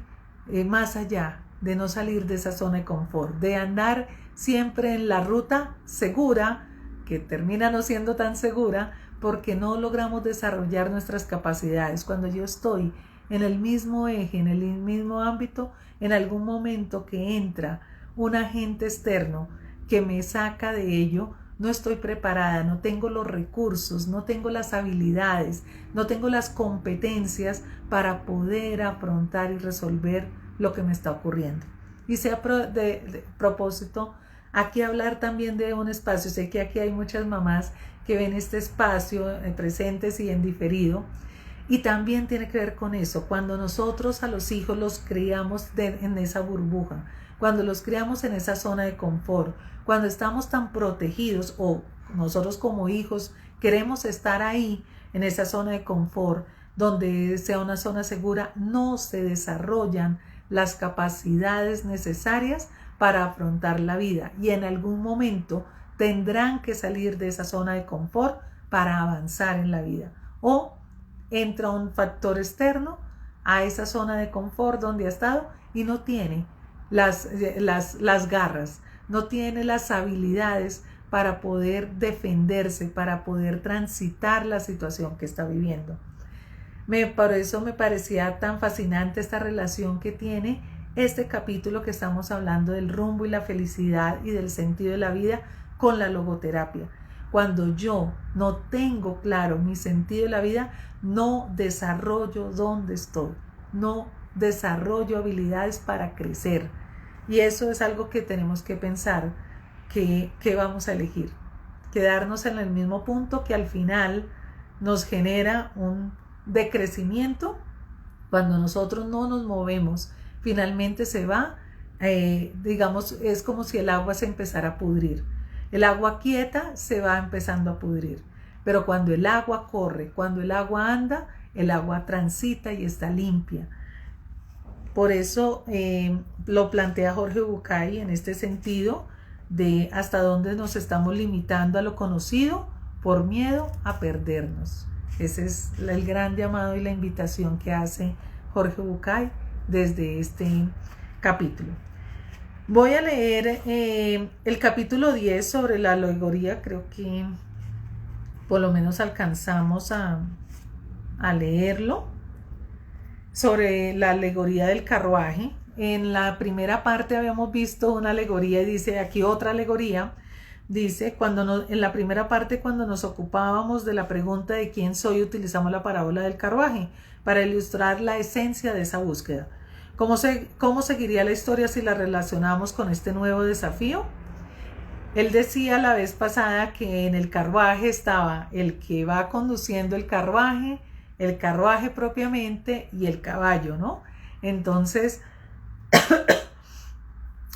[SPEAKER 1] más allá, de no salir de esa zona de confort, de andar siempre en la ruta segura, que termina no siendo tan segura porque no logramos desarrollar nuestras capacidades. Cuando yo estoy en el mismo eje, en el mismo ámbito, en algún momento que entra un agente externo que me saca de ello, no estoy preparada, no tengo los recursos, no tengo las habilidades, no tengo las competencias para poder afrontar y resolver lo que me está ocurriendo. Y sea de propósito, aquí hablar también de un espacio. Sé que aquí hay muchas mamás que ven este espacio presentes y en diferido, y también tiene que ver con eso. Cuando nosotros a los hijos los criamos en esa burbuja, cuando los criamos en esa zona de confort, cuando estamos tan protegidos, o nosotros como hijos queremos estar ahí en esa zona de confort donde sea una zona segura, no se desarrollan las capacidades necesarias para afrontar la vida, y en algún momento tendrán que salir de esa zona de confort para avanzar en la vida, o entra un factor externo a esa zona de confort donde ha estado y no tiene las garras, no tiene las habilidades para poder defenderse, para poder transitar la situación que está viviendo. Por eso me parecía tan fascinante esta relación que tiene este capítulo que estamos hablando del rumbo y la felicidad y del sentido de la vida con la logoterapia. Cuando yo no tengo claro mi sentido de la vida, no desarrollo dónde estoy, no desarrollo habilidades para crecer. Y eso es algo que tenemos que pensar, que vamos a elegir. Quedarnos en el mismo punto que al final nos genera un decrecimiento. Cuando nosotros no nos movemos, finalmente se va, digamos, es como si el agua se empezara a pudrir. El agua quieta se va empezando a pudrir, pero cuando el agua corre, cuando el agua anda, el agua transita y está limpia. Por eso lo plantea Jorge Bucay en este sentido de hasta dónde nos estamos limitando a lo conocido por miedo a perdernos. Ese es el gran llamado y la invitación que hace Jorge Bucay desde este capítulo. Voy a leer el capítulo 10 sobre la alegoría. Creo que por lo menos alcanzamos a leerlo. Sobre la alegoría del carruaje. En la primera parte habíamos visto una alegoría y dice aquí otra alegoría. Dice, en la primera parte, cuando nos ocupábamos de la pregunta de quién soy, utilizamos la parábola del carruaje para ilustrar la esencia de esa búsqueda. ¿Cómo seguiría la historia si la relacionamos con este nuevo desafío? Él decía la vez pasada que en el carruaje estaba el que va conduciendo el carruaje propiamente y el caballo, ¿no? Entonces,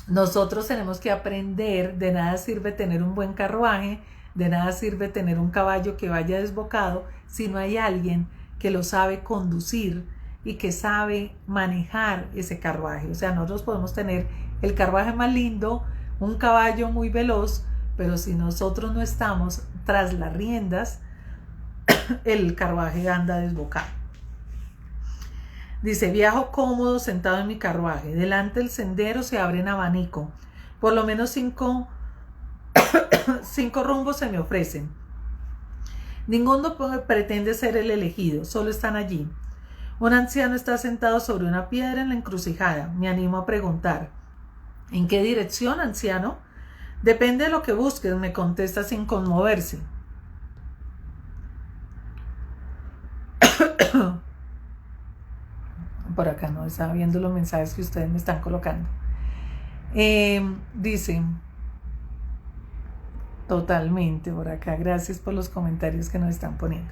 [SPEAKER 1] nosotros tenemos que aprender, de nada sirve tener un buen carruaje, de nada sirve tener un caballo que vaya desbocado si no hay alguien que lo sabe conducir y que sabe manejar ese carruaje. O sea, nosotros podemos tener el carruaje más lindo, un caballo muy veloz, pero si nosotros no estamos tras las riendas, el carruaje anda desbocado. Dice, viajo cómodo sentado en mi carruaje. Delante del sendero se abre en abanico. Por lo menos cinco rumbos se me ofrecen. Ninguno pretende ser el elegido, solo están allí. Un anciano está sentado sobre una piedra en la encrucijada. Me animo a preguntar, ¿en qué dirección, anciano? Depende de lo que busques, me contesta sin conmoverse. Por acá no estaba viendo los mensajes que ustedes me están colocando. Dice, totalmente por acá, gracias por los comentarios que nos están poniendo.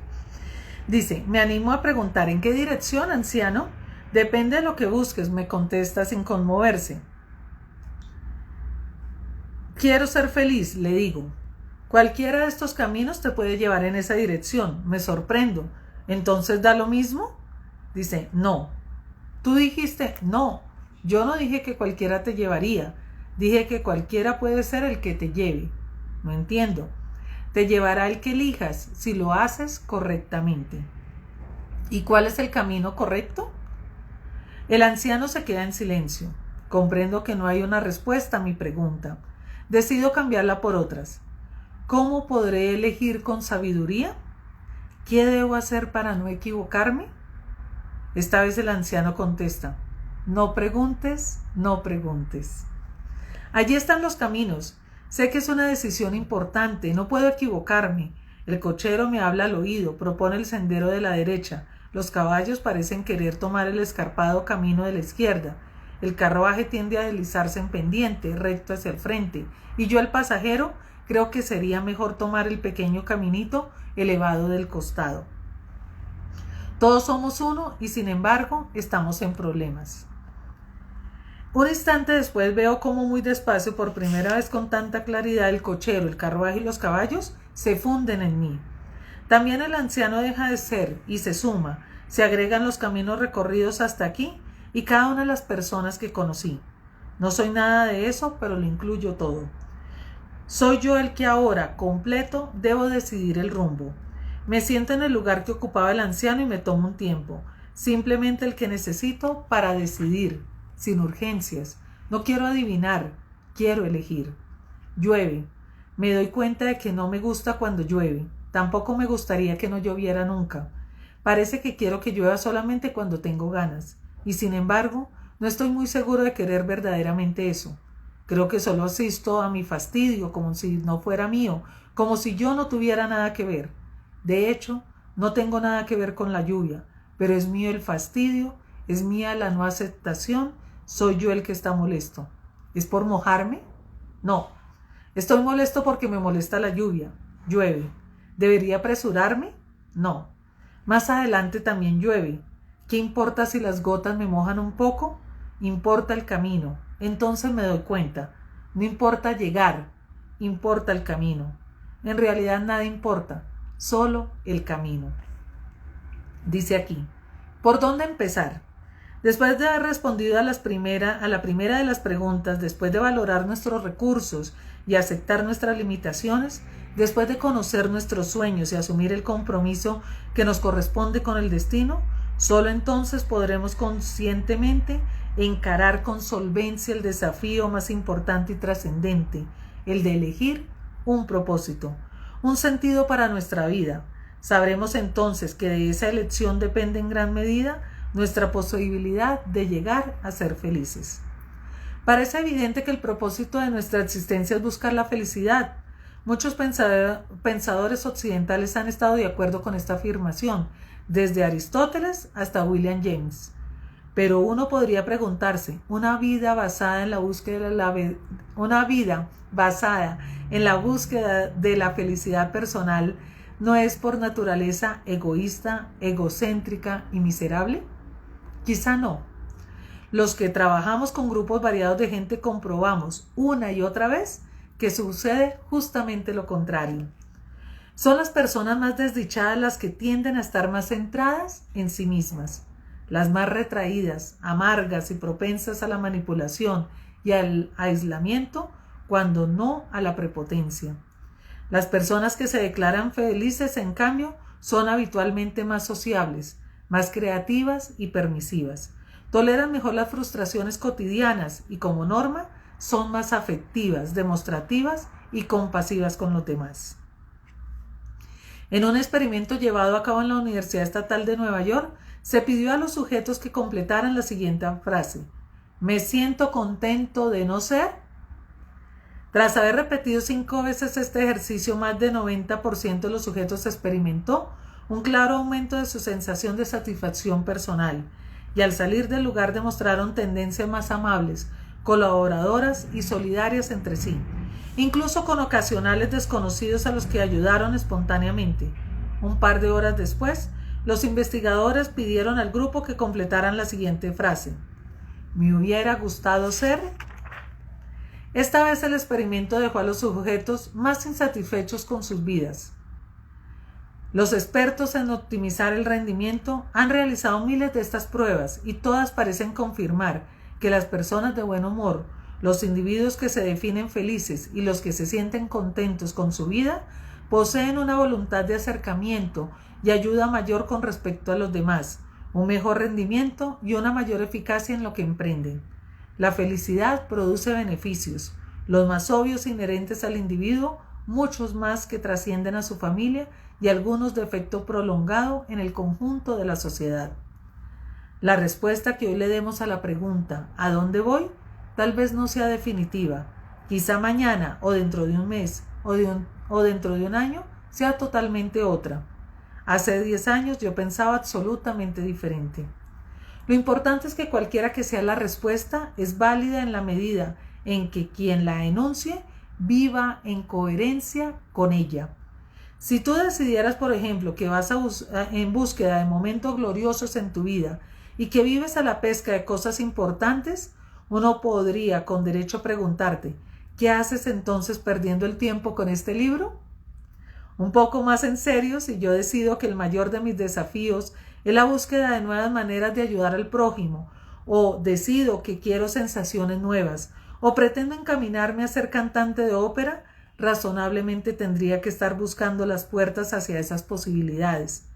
[SPEAKER 1] Dice, me animo a preguntar, ¿en qué dirección, anciano? Depende de lo que busques, me contesta sin conmoverse. Quiero ser feliz, le digo. Cualquiera de estos caminos te puede llevar en esa dirección, me sorprendo. ¿Entonces da lo mismo? Dice, no. Tú dijiste, no, yo no dije que cualquiera te llevaría, dije que cualquiera puede ser el que te lleve. No entiendo. Te llevará el que elijas si lo haces correctamente. ¿Y cuál es el camino correcto? El anciano se queda en silencio. Comprendo que no hay una respuesta a mi pregunta. Decido cambiarla por otras. ¿Cómo podré elegir con sabiduría? ¿Qué debo hacer para no equivocarme? Esta vez el anciano contesta, no preguntes, no preguntes. Allí están los caminos. Sé que es una decisión importante, no puedo equivocarme. El cochero me habla al oído, propone el sendero de la derecha. Los caballos parecen querer tomar el escarpado camino de la izquierda. El carruaje tiende a deslizarse en pendiente, recto hacia el frente. Y yo, el pasajero, creo que sería mejor tomar el pequeño caminito elevado del costado. Todos somos uno y sin embargo estamos en problemas. Un instante después veo cómo muy despacio, por primera vez con tanta claridad, el cochero, el carruaje y los caballos se funden en mí. También el anciano deja de ser y se suma, se agregan los caminos recorridos hasta aquí y cada una de las personas que conocí. No soy nada de eso, pero lo incluyo todo. Soy yo el que ahora, completo, debo decidir el rumbo. Me siento en el lugar que ocupaba el anciano y me tomo un tiempo, simplemente el que necesito para decidir, sin urgencias. No quiero adivinar, quiero elegir. Llueve. Me doy cuenta de que no me gusta cuando llueve. Tampoco me gustaría que no lloviera nunca. Parece que quiero que llueva solamente cuando tengo ganas. Y sin embargo, no estoy muy seguro de querer verdaderamente eso. Creo que solo asisto a mi fastidio como si no fuera mío, como si yo no tuviera nada que ver. De hecho, no tengo nada que ver con la lluvia, pero es mío el fastidio, es mía la no aceptación, soy yo el que está molesto. ¿Es por mojarme? No. Estoy molesto porque me molesta la lluvia. Llueve. ¿Debería apresurarme? No. Más adelante también llueve. ¿Qué importa si las gotas me mojan un poco? Importa el camino. Entonces me doy cuenta. No importa llegar, importa el camino. En realidad nada importa. solo el camino. Dice aquí, ¿por dónde empezar? Después de haber respondido a la primera de las preguntas, después de valorar nuestros recursos y aceptar nuestras limitaciones, después de conocer nuestros sueños y asumir el compromiso que nos corresponde con el destino, solo entonces podremos conscientemente encarar con solvencia el desafío más importante y trascendente, el de elegir un propósito, un sentido para nuestra vida. Sabremos entonces que de esa elección depende en gran medida nuestra posibilidad de llegar a ser felices. Parece evidente que el propósito de nuestra existencia es buscar la felicidad. Muchos pensadores occidentales han estado de acuerdo con esta afirmación, desde Aristóteles hasta William James. Pero uno podría preguntarse, ¿una vida basada en la búsqueda de la felicidad personal no es por naturaleza egoísta, egocéntrica y miserable? Quizá no. Los que trabajamos con grupos variados de gente comprobamos una y otra vez que sucede justamente lo contrario. Son las personas más desdichadas las que tienden a estar más centradas en sí mismas, las más retraídas, amargas y propensas a la manipulación y al aislamiento, cuando no a la prepotencia. Las personas que se declaran felices, en cambio, son habitualmente más sociables, más creativas y permisivas. Toleran mejor las frustraciones cotidianas y, como norma, son más afectivas, demostrativas y compasivas con los demás. En un experimento llevado a cabo en la Universidad Estatal de Nueva York, se pidió a los sujetos que completaran la siguiente frase: «Me siento contento de no ser». Tras haber repetido 5 veces este ejercicio, más del 90% de los sujetos experimentó un claro aumento de su sensación de satisfacción personal, y al salir del lugar demostraron tendencias más amables, colaboradoras y solidarias entre sí, incluso con ocasionales desconocidos a los que ayudaron espontáneamente. Un par de horas después, los investigadores pidieron al grupo que completaran la siguiente frase: «Me hubiera gustado ser». Esta vez el experimento dejó a los sujetos más insatisfechos con sus vidas. Los expertos en optimizar el rendimiento han realizado miles de estas pruebas y todas parecen confirmar que las personas de buen humor, los individuos que se definen felices y los que se sienten contentos con su vida, poseen una voluntad de acercamiento y ayuda mayor con respecto a los demás, un mejor rendimiento y una mayor eficacia en lo que emprenden. La felicidad produce beneficios, los más obvios inherentes al individuo, muchos más que trascienden a su familia y algunos de efecto prolongado en el conjunto de la sociedad. La respuesta que hoy le demos a la pregunta ¿a dónde voy? Tal vez no sea definitiva. Quizá mañana o dentro de un mes o dentro de un año sea totalmente otra. Hace 10 años yo pensaba absolutamente diferente. Lo importante es que cualquiera que sea la respuesta es válida en la medida en que quien la enuncie viva en coherencia con ella. Si tú decidieras, por ejemplo, que vas en búsqueda de momentos gloriosos en tu vida y que vives a la pesca de cosas importantes, uno podría con derecho preguntarte, ¿qué haces entonces perdiendo el tiempo con este libro? Un poco más en serio, si yo decido que el mayor de mis desafíos es la búsqueda de nuevas maneras de ayudar al prójimo, o decido que quiero sensaciones nuevas, o pretendo encaminarme a ser cantante de ópera, razonablemente tendría que estar buscando las puertas hacia esas posibilidades.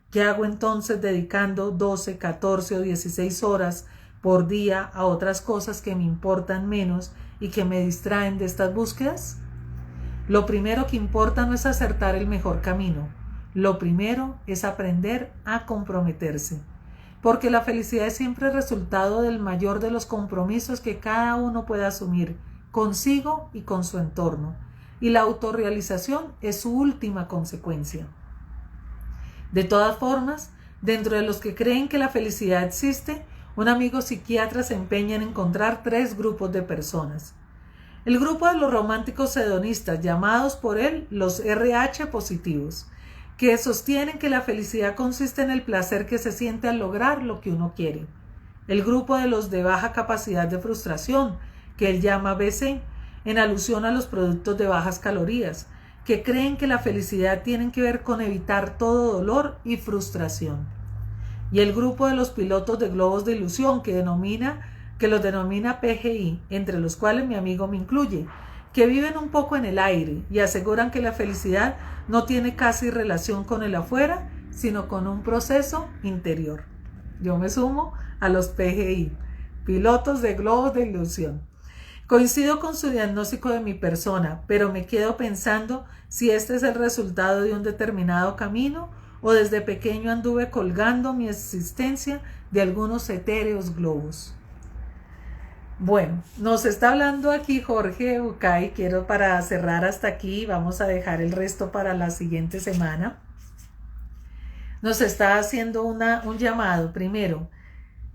[SPEAKER 1] ¿Qué hago entonces dedicando 12, 14 o 16 horas por día a otras cosas que me importan menos y que me distraen de estas búsquedas? Lo primero que importa no es acertar el mejor camino. Lo primero es aprender a comprometerse, porque la felicidad es siempre resultado del mayor de los compromisos que cada uno puede asumir consigo y con su entorno, y la autorrealización es su última consecuencia. De todas formas, dentro de los que creen que la felicidad existe, un amigo psiquiatra se empeña en encontrar 3 grupos de personas. El grupo de los románticos hedonistas, llamados por él los RH positivos, que sostienen que la felicidad consiste en el placer que se siente al lograr lo que uno quiere. El grupo de los de baja capacidad de frustración, que él llama BC, en alusión a los productos de bajas calorías, que creen que la felicidad tiene que ver con evitar todo dolor y frustración. Y el grupo de los pilotos de globos de ilusión que los denomina PGI, entre los cuales mi amigo me incluye, que viven un poco en el aire y aseguran que la felicidad no tiene casi relación con el afuera, sino con un proceso interior. Yo me sumo a los PGI, pilotos de globos de ilusión. Coincido con su diagnóstico de mi persona, pero me quedo pensando si este es el resultado de un determinado camino o desde pequeño anduve colgando mi existencia de algunos etéreos globos. Bueno, nos está hablando aquí Jorge Bucay. Quiero para cerrar hasta aquí, vamos a dejar el resto para la siguiente semana. Nos está haciendo un llamado. Primero,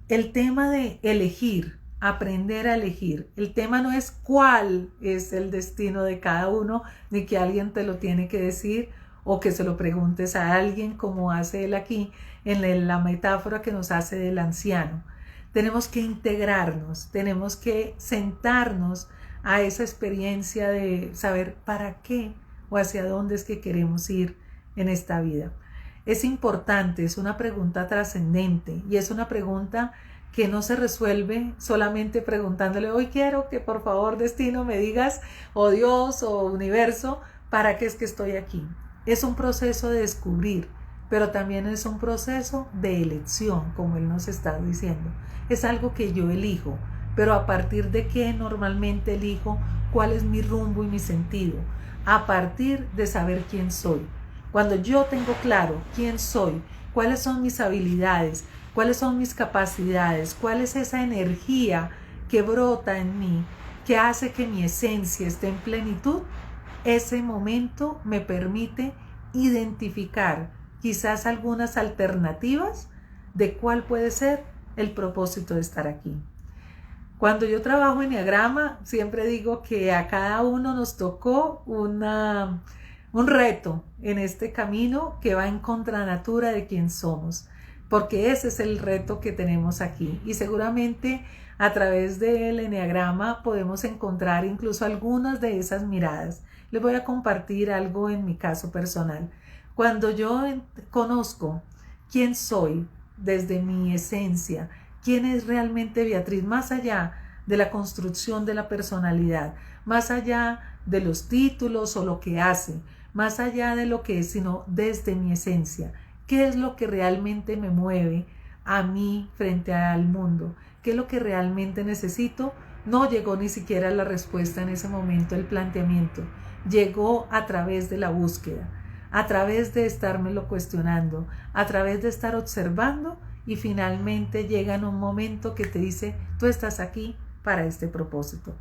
[SPEAKER 1] el tema de elegir, aprender a elegir. El tema no es cuál es el destino de cada uno, ni que alguien te lo tiene que decir o que se lo preguntes a alguien como hace él aquí en la metáfora que nos hace del anciano. Tenemos que integrarnos, tenemos que sentarnos a esa experiencia de saber para qué o hacia dónde es que queremos ir en esta vida. Es importante, es una pregunta trascendente y es una pregunta que no se resuelve solamente preguntándole: hoy quiero que por favor destino me digas, o Dios o universo, para qué es que estoy aquí. Es un proceso de descubrir, pero también es un proceso de elección, como él nos está diciendo. Es algo que yo elijo, pero a partir de qué normalmente elijo, cuál es mi rumbo y mi sentido, a partir de saber quién soy. Cuando yo tengo claro quién soy, cuáles son mis habilidades, cuáles son mis capacidades, cuál es esa energía que brota en mí, que hace que mi esencia esté en plenitud, ese momento me permite identificar quizás algunas alternativas de cuál puede ser el propósito de estar aquí. Cuando yo trabajo en Enneagrama, siempre digo que a cada uno nos tocó un reto en este camino que va en contranatura de quién somos, porque ese es el reto que tenemos aquí. Y seguramente a través del Enneagrama podemos encontrar incluso algunas de esas miradas. Les voy a compartir algo en mi caso personal. Cuando yo conozco quién soy desde mi esencia, quién es realmente Beatriz, más allá de la construcción de la personalidad, más allá de los títulos o lo que hace, más allá de lo que es, sino desde mi esencia, qué es lo que realmente me mueve a mí frente al mundo, qué es lo que realmente necesito. No llegó ni siquiera la respuesta en ese momento, el planteamiento, llegó a través de la búsqueda, a través de estármelo cuestionando, a través de estar observando, y finalmente llega en un momento que te dice: tú estás aquí para este propósito.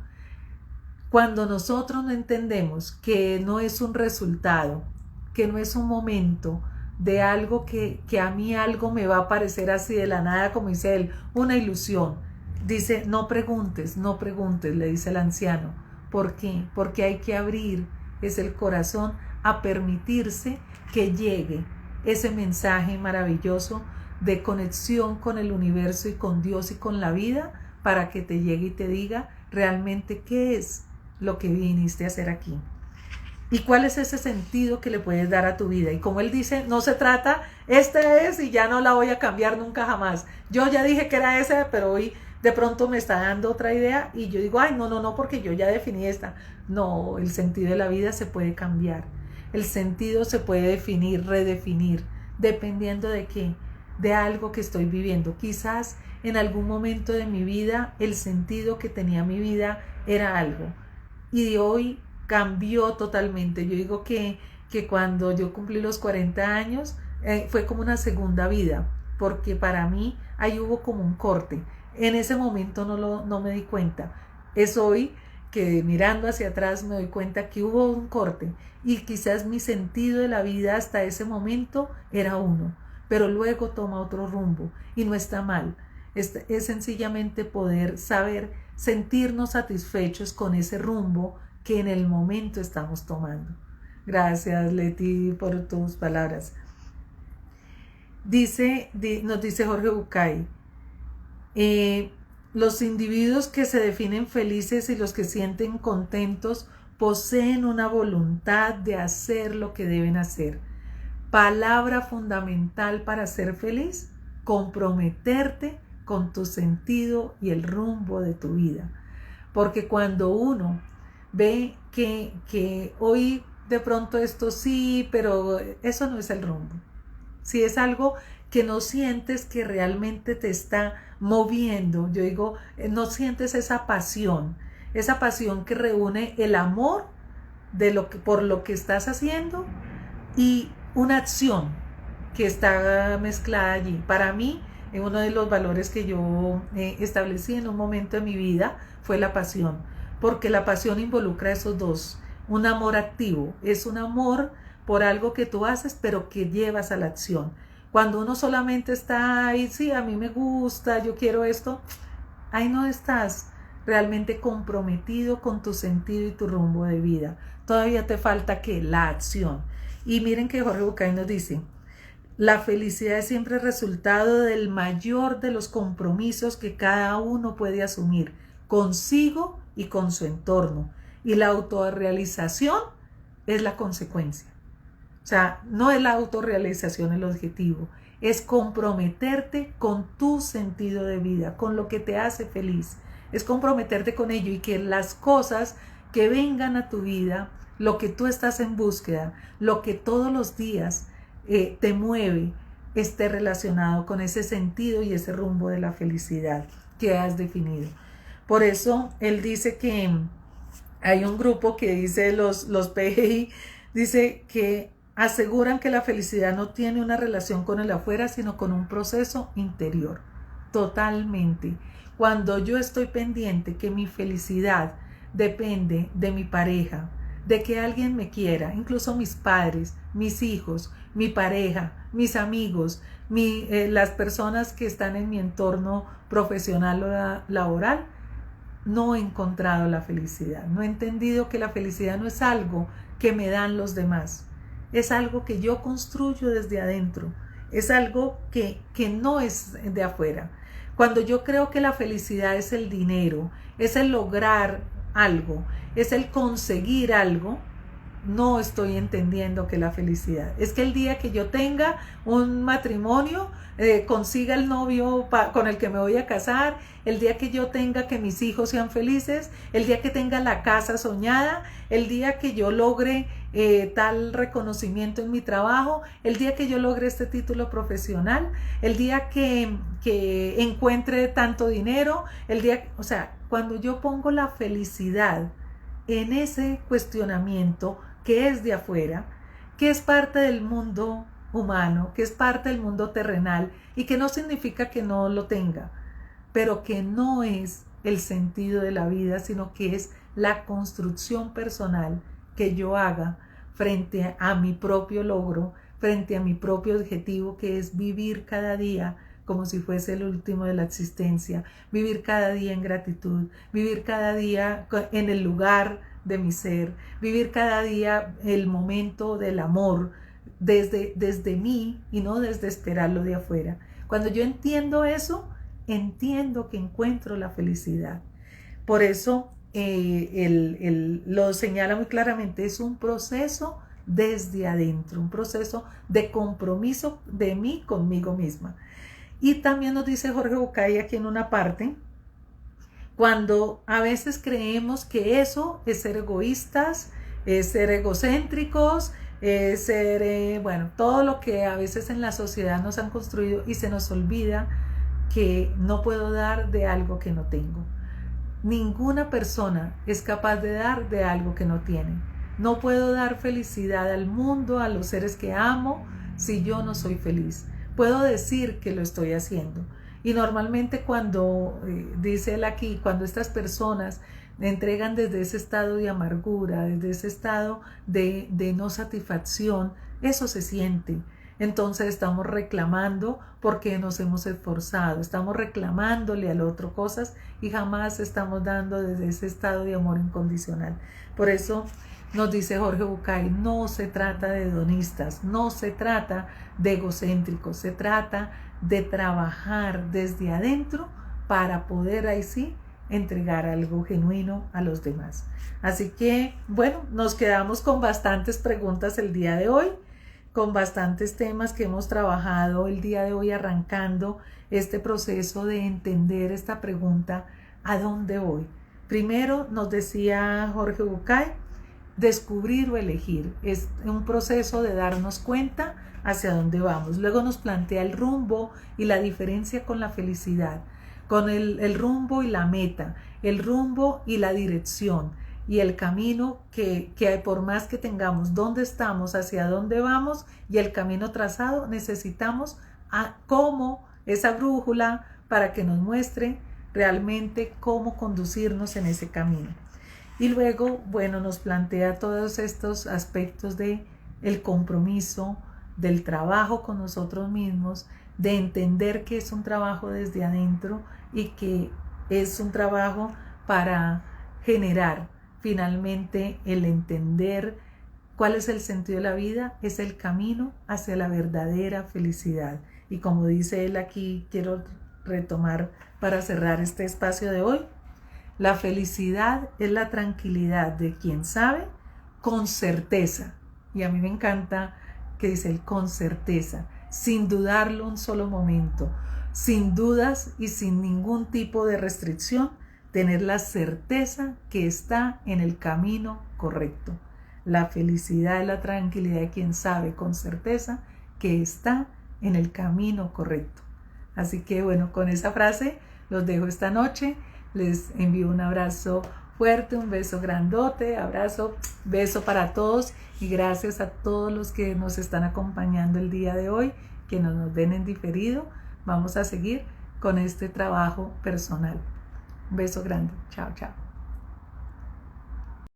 [SPEAKER 1] Cuando nosotros no entendemos que no es un resultado, que no es un momento de algo que a mí algo me va a parecer así de la nada, como dice él, una ilusión. Dice: no preguntes, le dice el anciano. ¿Por qué? Porque hay que abrir el corazón a permitirse que llegue ese mensaje maravilloso de conexión con el universo y con Dios y con la vida, para que te llegue y te diga realmente qué es lo que viniste a hacer aquí y cuál es ese sentido que le puedes dar a tu vida. Y como él dice, no se trata, este es y ya no la voy a cambiar nunca jamás. Yo ya dije que era ese, pero hoy de pronto me está dando otra idea y yo digo: ay, no, porque yo ya definí esta. No, el sentido de la vida se puede cambiar. El sentido se puede definir, redefinir, dependiendo de qué, de algo que estoy viviendo. Quizás en algún momento de mi vida el sentido que tenía mi vida era algo y de hoy cambió totalmente. Yo digo que cuando yo cumplí los 40 años fue como una segunda vida, porque para mí ahí hubo como un corte. En ese momento no me di cuenta. Es hoy que mirando hacia atrás me doy cuenta que hubo un corte y quizás mi sentido de la vida hasta ese momento era uno, pero luego toma otro rumbo y no está mal. Es sencillamente poder saber sentirnos satisfechos con ese rumbo que en el momento estamos tomando. Gracias, Leti, por tus palabras. Nos dice Jorge Bucay, los individuos que se definen felices y los que sienten contentos poseen una voluntad de hacer lo que deben hacer. Palabra fundamental para ser feliz: comprometerte con tu sentido y el rumbo de tu vida. Porque cuando uno ve que hoy de pronto esto sí, pero eso no es el rumbo. Si es algo que no sientes que realmente te está moviendo, yo digo, no sientes esa pasión que reúne el amor por lo que estás haciendo y una acción que está mezclada allí. Para mí, uno de los valores que yo establecí en un momento de mi vida fue la pasión, porque la pasión involucra esos dos. Un amor activo, es un amor por algo que tú haces, pero que llevas a la acción. Cuando uno solamente está ahí, sí, a mí me gusta, yo quiero esto, ahí no estás realmente comprometido con tu sentido y tu rumbo de vida. Todavía te falta que la acción. Y miren que Jorge Bucay nos dice: la felicidad es siempre resultado del mayor de los compromisos que cada uno puede asumir consigo y con su entorno. Y la autorrealización es la consecuencia. O sea, no es la autorrealización el objetivo, es comprometerte con tu sentido de vida, con lo que te hace feliz. Es comprometerte con ello y que las cosas que vengan a tu vida, lo que tú estás en búsqueda, lo que todos los días te mueve, esté relacionado con ese sentido y ese rumbo de la felicidad que has definido. Por eso él dice que hay un grupo que dice, los PGI, dice que aseguran que la felicidad no tiene una relación con el afuera, sino con un proceso interior. Totalmente. Cuando yo estoy pendiente que mi felicidad depende de mi pareja, de que alguien me quiera, incluso mis padres, mis hijos, mi pareja, mis amigos, las personas que están en mi entorno profesional o laboral, no he encontrado la felicidad. No he entendido que la felicidad no es algo que me dan los demás. Es algo que yo construyo desde adentro. Es algo que no es de afuera. Cuando yo creo que la felicidad es el dinero, es el lograr algo, es el conseguir algo, no estoy entendiendo que la felicidad es que el día que yo tenga un matrimonio, consiga el novio con el que me voy a casar, el día que yo tenga que mis hijos sean felices, el día que tenga la casa soñada, el día que yo logre tal reconocimiento en mi trabajo, el día que yo logre este título profesional, el día que encuentre tanto dinero, o sea, cuando yo pongo la felicidad en ese cuestionamiento que es de afuera, que es parte del mundo humano, que es parte del mundo terrenal y que no significa que no lo tenga, pero que no es el sentido de la vida, sino que es la construcción personal que yo haga frente a mi propio logro, frente a mi propio objetivo, que es vivir cada día como si fuese el último de la existencia, vivir cada día en gratitud, vivir cada día en el lugar de mi ser, vivir cada día el momento del amor desde mí y no desde esperarlo de afuera. Cuando yo entiendo eso, entiendo que encuentro la felicidad. Por eso lo señala muy claramente, es un proceso desde adentro, un proceso de compromiso de mí conmigo misma. Y también nos dice Jorge Bucay aquí en una parte, cuando a veces creemos que eso es ser egoístas, es ser egocéntricos, es ser, todo lo que a veces en la sociedad nos han construido y se nos olvida que no puedo dar de algo que no tengo. Ninguna persona es capaz de dar de algo que no tiene. No puedo dar felicidad al mundo, a los seres que amo, si yo no soy feliz. Puedo decir que lo estoy haciendo. Y normalmente cuando, dice él aquí, cuando estas personas entregan desde ese estado de amargura, desde ese estado de no satisfacción, eso se siente. Entonces estamos reclamando porque nos hemos esforzado, estamos reclamándole al otro cosas y jamás estamos dando desde ese estado de amor incondicional. Por eso nos dice Jorge Bucay, no se trata de hedonistas, no se trata de egocéntricos, se trata de trabajar desde adentro para poder ahí sí entregar algo genuino a los demás. Así que, bueno, nos quedamos con bastantes preguntas el día de hoy, con bastantes temas que hemos trabajado el día de hoy, arrancando este proceso de entender esta pregunta, ¿a dónde voy? Primero nos decía Jorge Bucay, descubrir o elegir. Es un proceso de darnos cuenta hacia dónde vamos. Luego nos plantea el rumbo y la diferencia con la felicidad, con el rumbo y la meta, el rumbo y la dirección y el camino que por más que tengamos dónde estamos, hacia dónde vamos y el camino trazado, necesitamos como esa brújula para que nos muestre realmente cómo conducirnos en ese camino. Y luego, bueno, nos plantea todos estos aspectos de el compromiso, del trabajo con nosotros mismos, de entender que es un trabajo desde adentro y que es un trabajo para generar finalmente el entender cuál es el sentido de la vida, es el camino hacia la verdadera felicidad. Y como dice él aquí, quiero retomar para cerrar este espacio de hoy, la felicidad es la tranquilidad de quien sabe con certeza. Y a mí me encanta que dice él con certeza, sin dudarlo un solo momento, sin dudas y sin ningún tipo de restricción, tener la certeza que está en el camino correcto. La felicidad es la tranquilidad de quien sabe con certeza que está en el camino correcto. Así que bueno, con esa frase los dejo esta noche. Les envío un abrazo fuerte, un beso grandote, abrazo, beso para todos y gracias a todos los que nos están acompañando el día de hoy, que nos ven en diferido. Vamos a seguir con este trabajo personal. Un beso grande. Chao, chao.